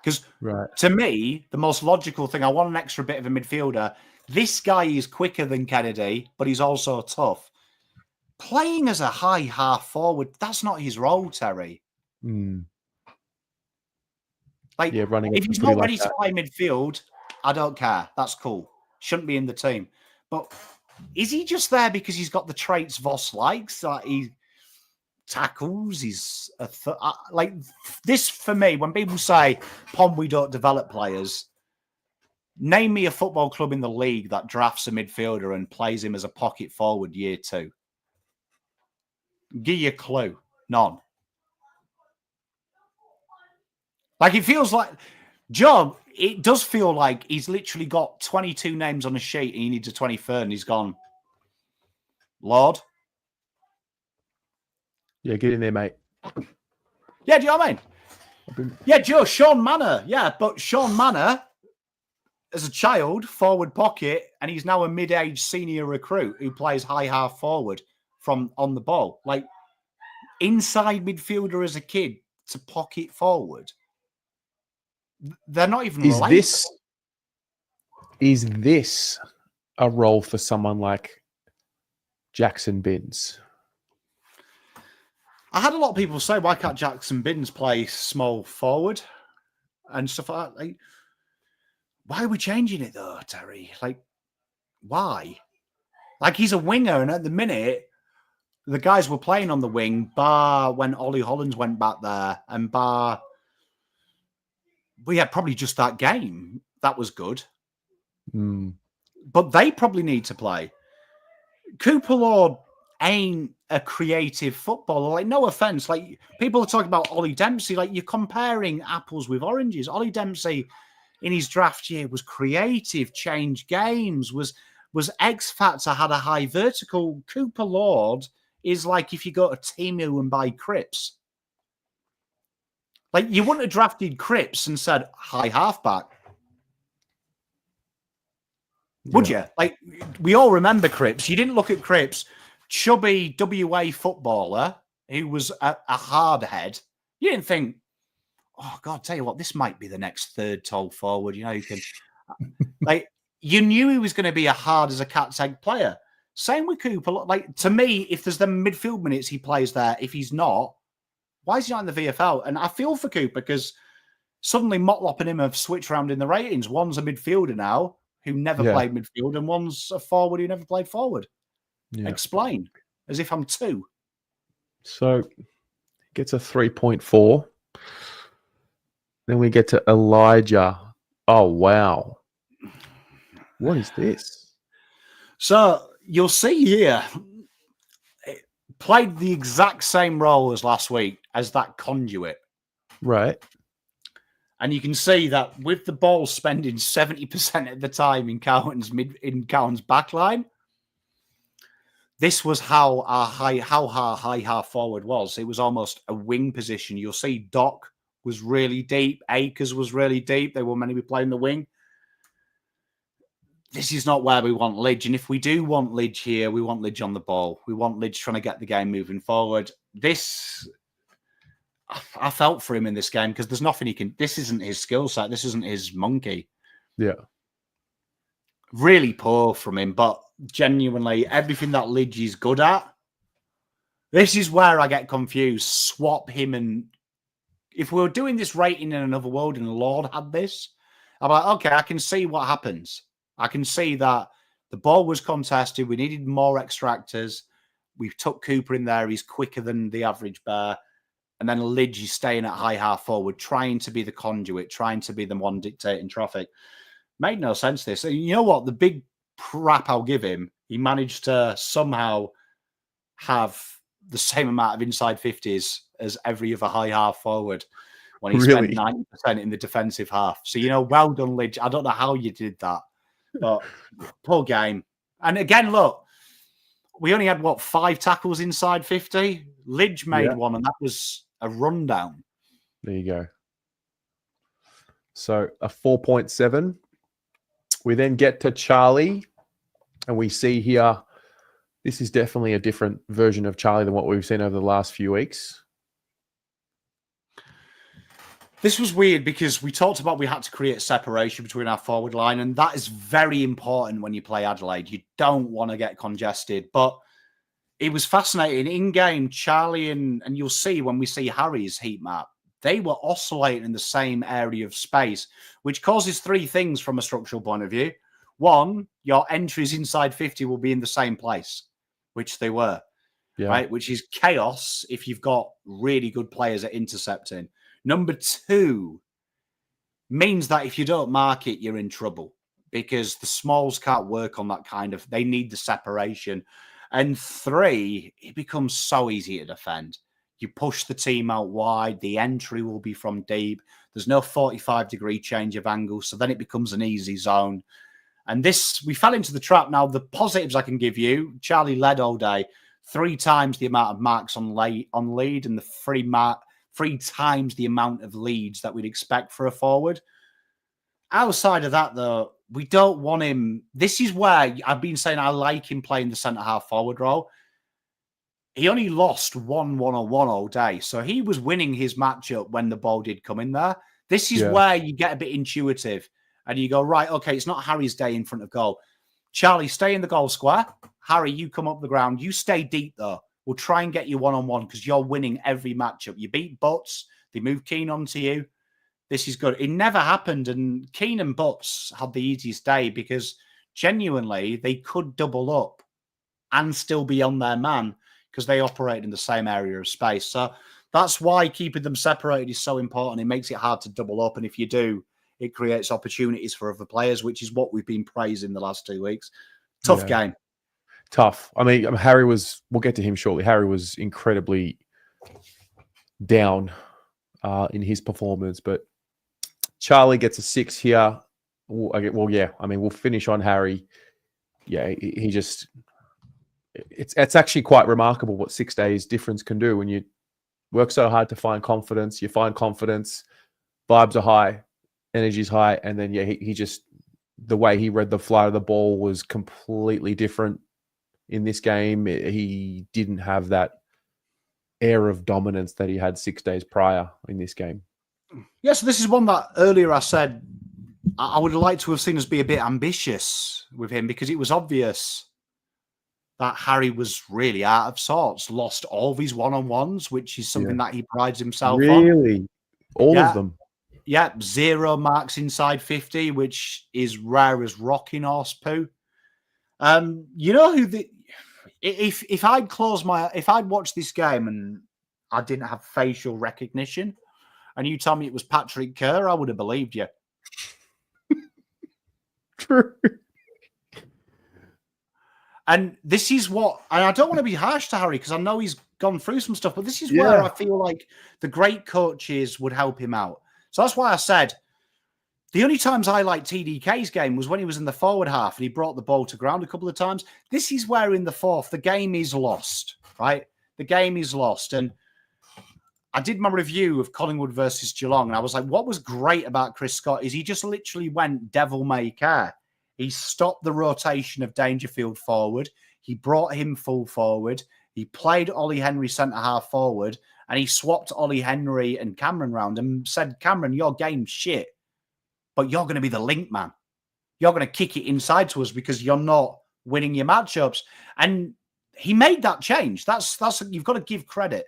Because to me, the most logical thing, I want an extra bit of a midfielder. This guy is quicker than Kennedy, but he's also tough. Playing as a high half forward, that's not his role, Terry. Like, running if he's not ready to play midfield, I don't care. That's cool. Shouldn't be in the team. But is he just there because he's got the traits Voss likes? Like he tackles, he's like this for me. When people say, "Pom, we don't develop players," name me a football club in the league that drafts a midfielder and plays him as a pocket forward year 2. Give you a clue. None. Like it feels like Joe. It does feel like he's literally got 22 names on a sheet and he needs a 23rd and he's gone, Lord. Yeah, get in there, mate. Yeah, do you know what I mean? Yeah, Joe, Sean Manor. Yeah, but Sean Manor, as a child, forward pocket, and he's now a mid-aged senior recruit who plays high half forward from on the ball. Like, inside midfielder as a kid to pocket forward. They're not even related. Is this a role for someone like Jackson Binns? I had a lot of people say, why can't Jackson Binns play small forward and stuff like that? Like, why are we changing it though, Terry? Like, why? Like, he's a winger, and at the minute, the guys were playing on the wing, bar when Ollie Hollands went back there, and bar we had probably just that game. That was good. But they probably need to play. Cooper Lord ain't a creative footballer. Like, no offense. Like, people are talking about Ollie Dempsey. Like, you're comparing apples with oranges. Ollie Dempsey in his draft year was creative, changed games, was X Factor, had a high vertical. Cooper Lord is like if you go to Temu and buy Cripps. Like, you wouldn't have drafted Cripps and said high halfback. Would you? Like, we all remember Cripps. You didn't look at Cripps, chubby WA footballer who was a hard head. You didn't think, oh, God, tell you what, this might be the next third tall forward. You know, you can, like, you knew he was going to be a hard as a cat's egg player. Same with Cooper. Like, to me, if there's the midfield minutes he plays there, if he's not, why is he not in the VFL? And I feel for Cooper because suddenly Motlop and him have switched around in the ratings. One's a midfielder now who never played midfield, and one's a forward who never played forward. Yeah. Explain, as if I'm 2. So gets a 3.4. Then we get to Elijah. Oh, wow. What is this? So you'll see here, it played the exact same role as last week as that conduit. Right. And you can see that with the ball spending 70% of the time in Cowan's backline, this was how our high half forward was. It was almost a wing position. You'll see Doc was really deep. Acres was really deep. They were meant to be playing the wing. This is not where we want Lidge. And if we do want Lidge here, we want Lidge on the ball. We want Lidge trying to get the game moving forward. I felt for him in this game because there's nothing he can. This isn't his skill set. This isn't his monkey. Yeah. Really poor from him, but genuinely everything that Lidge is good at. This is where I get confused. Swap him, and if we were doing this rating in another world and Lord had this, I'm like, okay, I can see what happens. I can see that the ball was contested. We needed more extractors. We took Cooper in there. He's quicker than the average bear. And then Lidge is staying at high half forward, trying to be the conduit, trying to be the one dictating traffic. Made no sense, this. You know what? The big crap I'll give him, He managed to somehow have the same amount of inside 50s as every other high half forward when he spent 90% in the defensive half. So, well done, Lidge. I don't know how you did that, but poor game. And again, look, we only had, 5 tackles inside 50? Lidge made one, and that was a rundown. There you go. So a 4.7. We then get to Charlie, and we see here, this is definitely a different version of Charlie than what we've seen over the last few weeks. This was weird because we talked about we had to create separation between our forward line, and that is very important when you play Adelaide. You don't want to get congested, but it was fascinating. In-game, Charlie and you'll see when we see Harry's heat map, they were oscillating in the same area of space, which causes 3 things from a structural point of view. 1, your entries inside 50 will be in the same place, which they were, right? Which is chaos if you've got really good players at intercepting. Number 2 means that if you don't mark it, you're in trouble because the smalls can't work on that kind of, they need the separation. And 3, it becomes so easy to defend. You push the team out wide. The entry will be from deep. There's no 45-degree change of angle. So then it becomes an easy zone. And this, we fell into the trap. Now, the positives I can give you, Charlie led all day. 3 times the amount of marks on lead and the 3 times the amount of leads that we'd expect for a forward. Outside of that, though, we don't want him. This is where I've been saying I like him playing the centre-half forward role. He only lost 1 one-on-one all day. So he was winning his matchup when the ball did come in there. This is where you get a bit intuitive and you go, right, okay, it's not Harry's day in front of goal. Charlie, stay in the goal square. Harry, you come up the ground. You stay deep, though. We'll try and get you one-on-one because you're winning every matchup. You beat Butts. They move Keane onto you. This is good. It never happened. And Keane and Butts had the easiest day because genuinely they could double up and still be on their man because they operate in the same area of space. So that's why keeping them separated is so important. It makes it hard to double up. And if you do, it creates opportunities for other players, which is what we've been praising the last 2 weeks. Tough game. Tough. I mean, Harry was, we'll get to him shortly. Harry was incredibly down in his performance, but Charlie gets a 6 here. We'll finish on Harry. Yeah, he just, it's actually quite remarkable what 6 days difference can do when you work so hard to find confidence. You find confidence, vibes are high, energy's high, and then he just, the way he read the flight of the ball was completely different in this game. He didn't have that air of dominance that he had 6 days prior in this game. Yeah, so this is one that earlier I said I would have liked to have seen us be a bit ambitious with him because it was obvious that Harry was really out of sorts, lost all of his one-on-ones, which is something that he prides himself on. Really? All of them? Yeah, 0 marks inside 50, which is rare as rocking horse poo. You know who if I'd watched this game and I didn't have facial recognition and you told me it was Patrick Kerr, I would have believed you. True. And this is what, and I don't want to be harsh to Harry because I know he's gone through some stuff, but this is where I feel like the great coaches would help him out. So that's why I said the only times I liked TDK's game was when he was in the forward half and he brought the ball to ground a couple of times. This is where in the fourth, the game is lost, right? The game is lost. And I did my review of Collingwood versus Geelong, and I was like, what was great about Chris Scott is he just literally went devil may care. He stopped the rotation of Dangerfield forward. He brought him full forward. He played Ollie Henry centre-half forward, and he swapped Ollie Henry and Cameron round and said, Cameron, your game's shit, but you're going to be the link man. You're going to kick it inside to us because you're not winning your matchups. And he made that change. That's you've got to give credit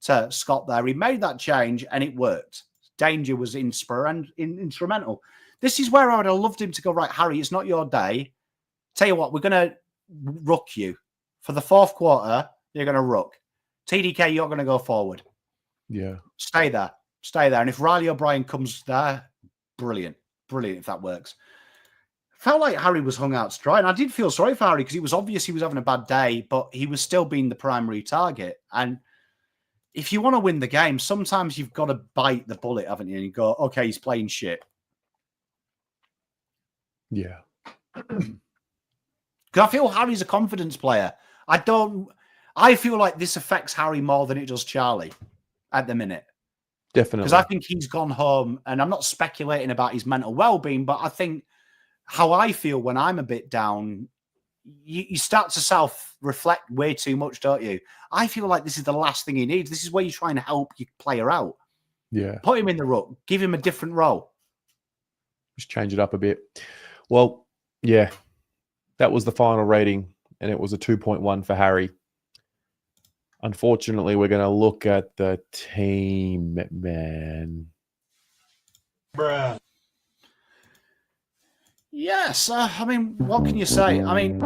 to Scott there. He made that change, and it worked. Danger was instrumental. This is where I would have loved him to go, right, Harry, it's not your day. Tell you what, we're going to ruck you. For the fourth quarter, you're going to ruck. TDK, you're going to go forward. Yeah. Stay there. Stay there. And if Riley O'Brien comes there, brilliant. Brilliant if that works. felt like Harry was hung out to dry. And I did feel sorry for Harry because it was obvious he was having a bad day, but he was still being the primary target. And if you want to win the game, sometimes you've got to bite the bullet, haven't you? And you go, okay, he's playing shit. Yeah. Because I feel Harry's a confidence player. I feel like this affects Harry more than it does Charlie at the minute. Definitely. Because I think he's gone home, and I'm not speculating about his mental well-being, but I think how I feel when I'm a bit down, you start to self-reflect way too much, don't you? I feel like this is the last thing he needs. This is where you try and help your player out. Yeah. Put him in the ruck. Give him a different role. Just change it up a bit. Well, yeah, that was the final rating, and it was a 2.1 for Harry. Unfortunately, we're going to look at the team, man. Bruh. Yes. I mean, what can you say? I mean,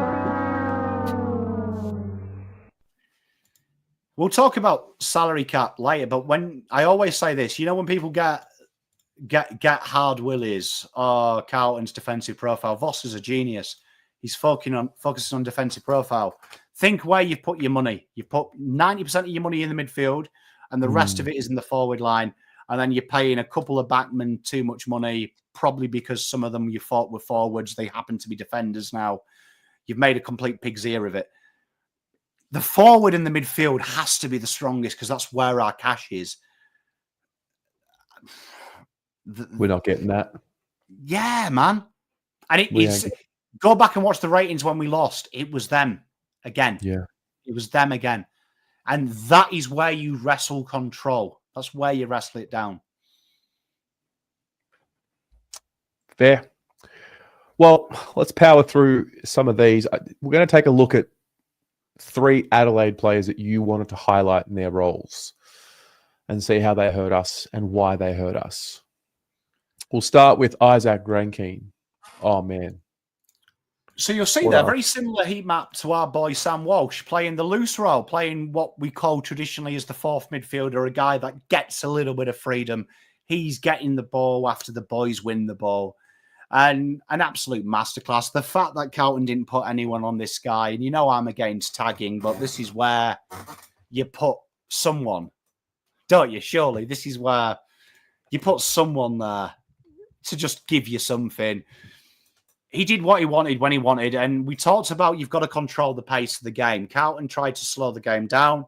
we'll talk about salary cap later, but when I always say this, when people get hard willies or Carlton's defensive profile, Voss is a genius. He's focusing on defensive profile. Think where you've put your money. You've put 90% of your money in the midfield, and the rest of it is in the forward line. And then you're paying a couple of backmen too much money, probably because some of them you thought were forwards. They happen to be defenders now. You've made a complete pig's ear of it. The forward in the midfield has to be the strongest because that's where our cash is. We're not getting that. Yeah, man. And go back and watch the ratings when we lost. It was them again. Yeah. It was them again. And that is where you wrestle control. That's where you wrestle it down. Fair. Well, let's power through some of these. We're going to take a look at 3 Adelaide players that you wanted to highlight in their roles and see how they hurt us and why they hurt us. We'll start with Isaac Rankine. Oh, man. So you'll see there, very similar heat map to our boy Sam Walsh, playing the loose role, playing what we call traditionally as the fourth midfielder, a guy that gets a little bit of freedom. He's getting the ball after the boys win the ball. And an absolute masterclass. The fact that Carlton didn't put anyone on this guy, and I'm against tagging, but this is where you put someone, don't you? Surely this is where you put someone there to just give you something. He did what he wanted when he wanted, and we talked about you've got to control the pace of the game. Carlton tried to slow the game down.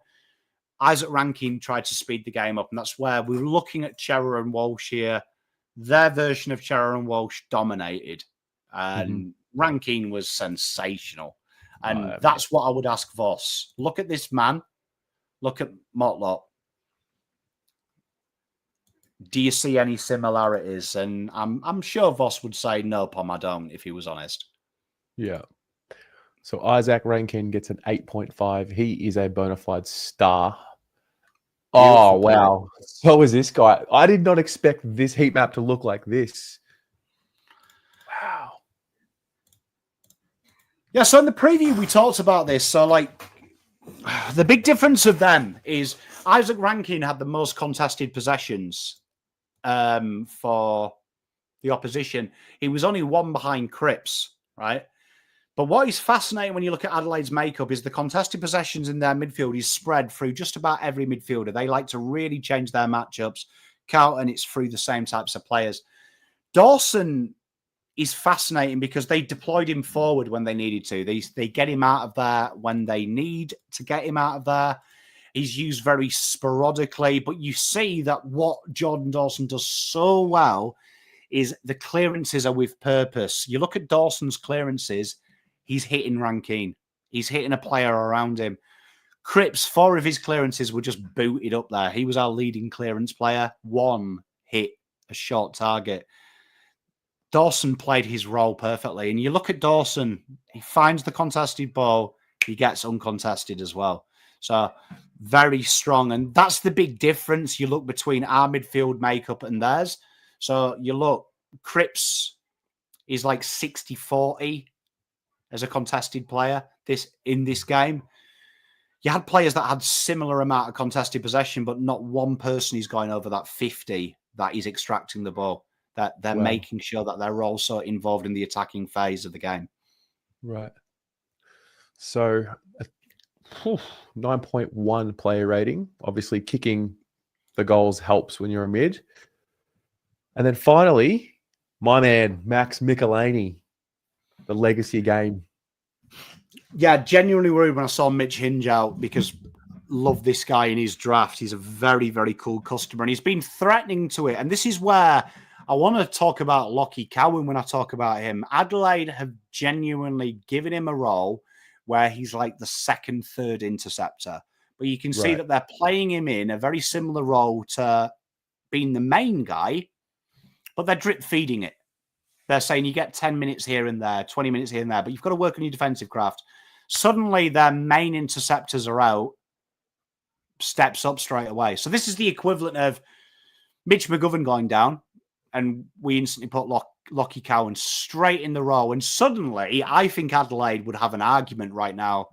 Isaac Rankine tried to speed the game up, and that's where we're looking at Chera and Walsh here. Their version of Chera and Walsh dominated, and Rankine was sensational. And that's what I would ask Voss. Look at this man. Look at Motlop. Do you see any similarities? And I'm sure Voss would say no, Pom, I don't, if he was honest. Yeah. So Isaac Rankine gets an 8.5. He is a bona fide star. Oh, wow. So is this guy. I did not expect this heat map to look like this. Wow. Yeah, so in the preview, we talked about this. So, the big difference of them is Isaac Rankine had the most contested possessions for the opposition. He was only one behind Cripps, right? But what is fascinating when you look at Adelaide's makeup is the contested possessions in their midfield is spread through just about every midfielder. They like to really change their matchups. Carlton, it's through the same types of players. Dawson is fascinating because they deployed him forward when they needed to. They get him out of there when they need to get him out of there. He's used very sporadically, but you see that what Jordan Dawson does so well is the clearances are with purpose. You look at Dawson's clearances, he's hitting Rankine. He's hitting a player around him. Cripps, 4 of his clearances were just booted up there. He was our leading clearance player. 1 hit a short target. Dawson played his role perfectly. And you look at Dawson, he finds the contested ball. He gets uncontested as well. So very strong. And that's the big difference you look between our midfield makeup and theirs. So you look, Cripps is like 60-40 as a contested player in this game. You had players that had similar amount of contested possession, but not one person is going over that 50 that is extracting the ball. that they're Wow. making sure that they're also involved in the attacking phase of the game. Right. So, 9.1 player rating. Obviously, kicking the goals helps when you're a mid. And then finally, my man, Max Michelini, the legacy game. Yeah, genuinely worried when I saw Mitch Hinge out because love this guy in his draft. He's a very, very cool customer and he's been threatening to it. And this is where I want to talk about Lachie Cowan when I talk about him. Adelaide have genuinely given him a role where he's like the second, third interceptor. But you can see that they're playing him in a very similar role to being the main guy, but they're drip feeding it. They're saying you get 10 minutes here and there, 20 minutes here and there, but you've got to work on your defensive craft. Suddenly, their main interceptors are out, steps up straight away. So this is the equivalent of Mitch McGovern going down, and we instantly put Lachie Cowan straight in the row. And suddenly, I think Adelaide would have an argument right now.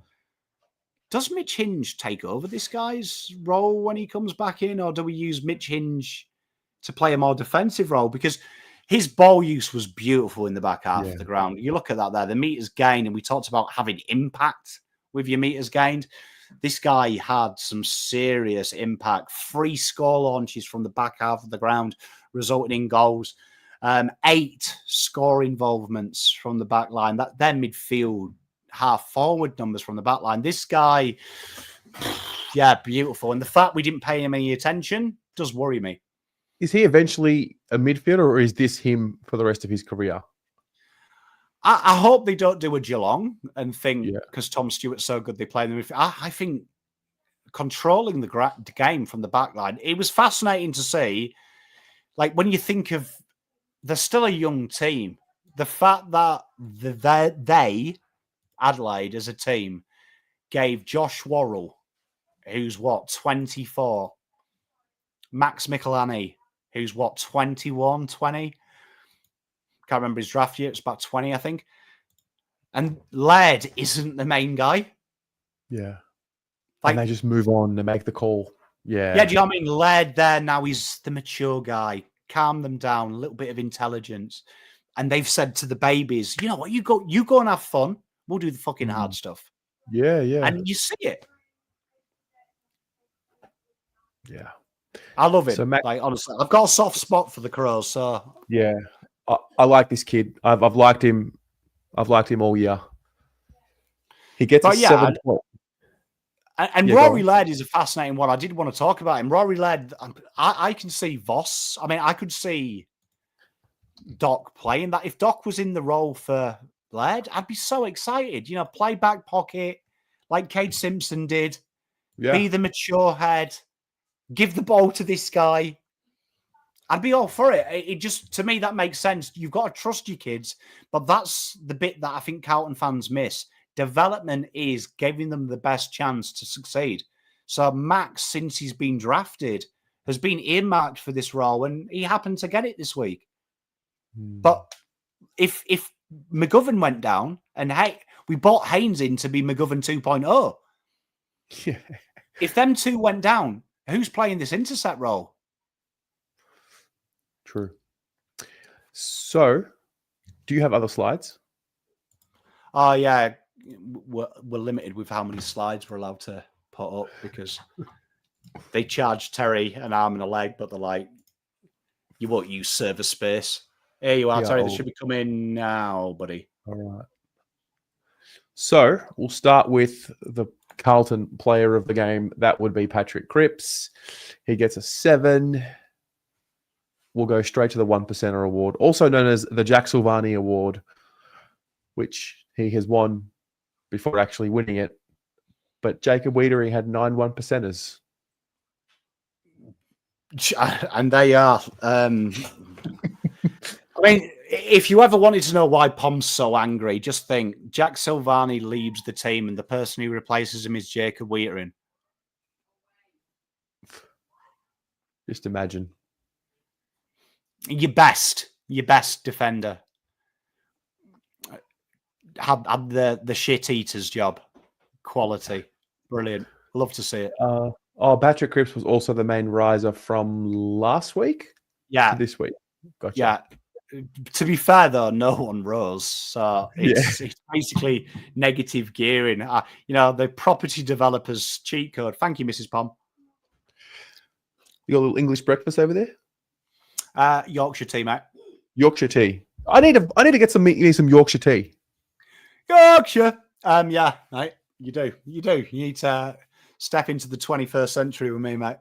Does Mitch Hinge take over this guy's role when he comes back in, or do we use Mitch Hinge to play a more defensive role? Because his ball use was beautiful in the back half of the ground. You look at that there, the meters gained, and we talked about having impact with your meters gained. This guy had some serious impact. 3 score launches from the back half of the ground, resulting in goals. 8 score involvements from the back line. Their midfield half forward numbers from the back line. This guy, yeah, beautiful. And the fact we didn't pay him any attention does worry me. Is he eventually a midfielder, or is this him for the rest of his career? I hope they don't do a Geelong and think because Tom Stewart's so good they play in the midfield. I think controlling the game from the back line, it was fascinating to see. Like when you think of, they're still a young team. The fact that they Adelaide as a team gave Josh Worrell, who's 24, Max Michelini, who's 21, 20. Can't remember his draft year. It's about 20, I think. And Laird isn't the main guy. Yeah. Like, and they just move on and make the call. Yeah. Yeah, do you know what I mean? Laird there now, he's the mature guy. Calm them down, a little bit of intelligence. And they've said to the babies, you know what, you go and have fun. We'll do the fucking hard stuff. Yeah, yeah. And you see it. Yeah. I love it. So like honestly, I've got a soft spot for the Crows. So yeah, I like this kid. I've liked him. I've liked him all year. He gets a 7 point. And Rory Laird is a fascinating one. I did want to talk about him. Rory Laird, I can see Voss. I mean, I could see Doc playing that. If Doc was in the role for Laird, I'd be so excited. You know, play back pocket like Cade Simpson did. Yeah. Be the mature head. Give the ball to this guy. I'd be all for it. It just, to me, that makes sense. You've got to trust your kids. But that's the bit that I think Carlton fans miss. Development is giving them the best chance to succeed. So Max, since he's been drafted, has been earmarked for this role, and he happened to get it this week. But if McGovern went down, and hey, we bought Haynes in to be McGovern 2.0. Yeah. If them two went down, who's playing this intercept role? True. So, do you have other slides? Oh, yeah. We're limited with how many slides we're allowed to put up because they charge Terry an arm and a leg, but they're like, you won't use server space. Here you are, Terry. They should be coming now, buddy. All right. So, we'll start with the Carlton player of the game. That would be Patrick Cripps. He gets a 7. We'll go straight to the 1%er award, also known as the Jack Silvani Award, which he has won before actually winning it. But Jacob Weitering had 9 1%ers. And they are. I mean, if you ever wanted to know why Pom's so angry, just think Jack Silvani leaves the team and the person who replaces him is Jacob Weitering. Just imagine. Your best defender had the shit eater's job. Quality. Brilliant. Love to see it. Patrick Cripps was also the main riser from last week? Yeah. This week? Gotcha. Yeah. To be fair, though, no one rose. So it's basically negative gearing. The property developers cheat code. Thank you, Mrs. Pom. You got a little English breakfast over there? Yorkshire tea, mate. Yorkshire tea. I need to get some Yorkshire tea. Yorkshire. Yeah, mate. You do. You need to step into the 21st century with me, mate.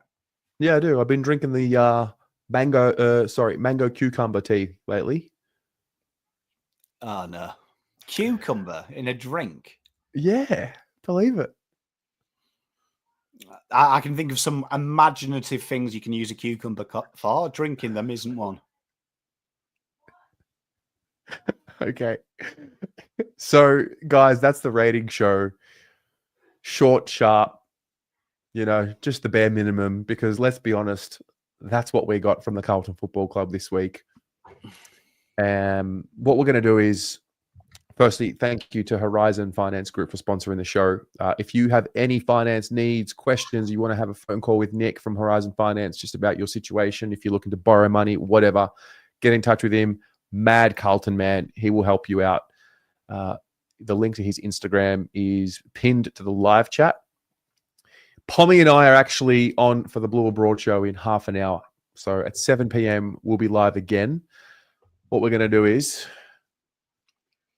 Yeah, I do. I've been drinking the mango cucumber tea lately. Oh no. Cucumber in a drink. Yeah, believe it. I can think of some imaginative things you can use a cucumber for. Drinking them isn't one. Okay. So, guys, that's the rating show. Short, sharp, just the bare minimum, because let's be honest, that's what we got from the Carlton Football Club this week. What we're going to do is, firstly, thank you to Horizon Finance Group for sponsoring the show. If you have any finance needs, questions, you want to have a phone call with Nick from Horizon Finance just about your situation, if you're looking to borrow money, whatever, get in touch with him. Mad Carlton man. He will help you out. The link to his Instagram is pinned to the live chat. Pommy and I are actually on for the Blue Abroad show in half an hour. So at 7 p.m, we'll be live again. What we're going to do is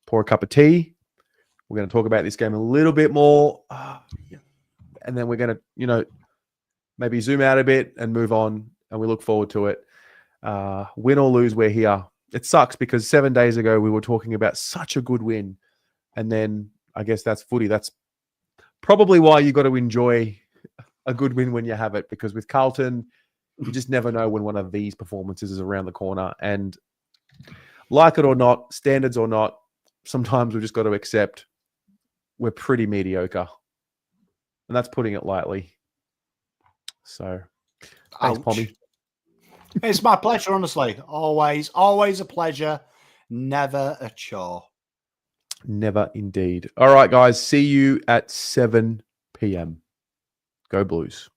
pour a cup of tea. We're going to talk about this game a little bit more. And then we're going to, maybe zoom out a bit and move on. And we look forward to it. Win or lose, we're here. It sucks because 7 days ago we were talking about such a good win. And then I guess that's footy. That's probably why you got to enjoy a good win when you have it, because with Carlton, you just never know when one of these performances is around the corner. And like it or not, standards or not, sometimes we've just got to accept we're pretty mediocre. And that's putting it lightly. So, thanks, Pommy. It's my pleasure, honestly. Always a pleasure. Never a chore. Never indeed. All right, guys. See you at 7 p.m. Go Blues.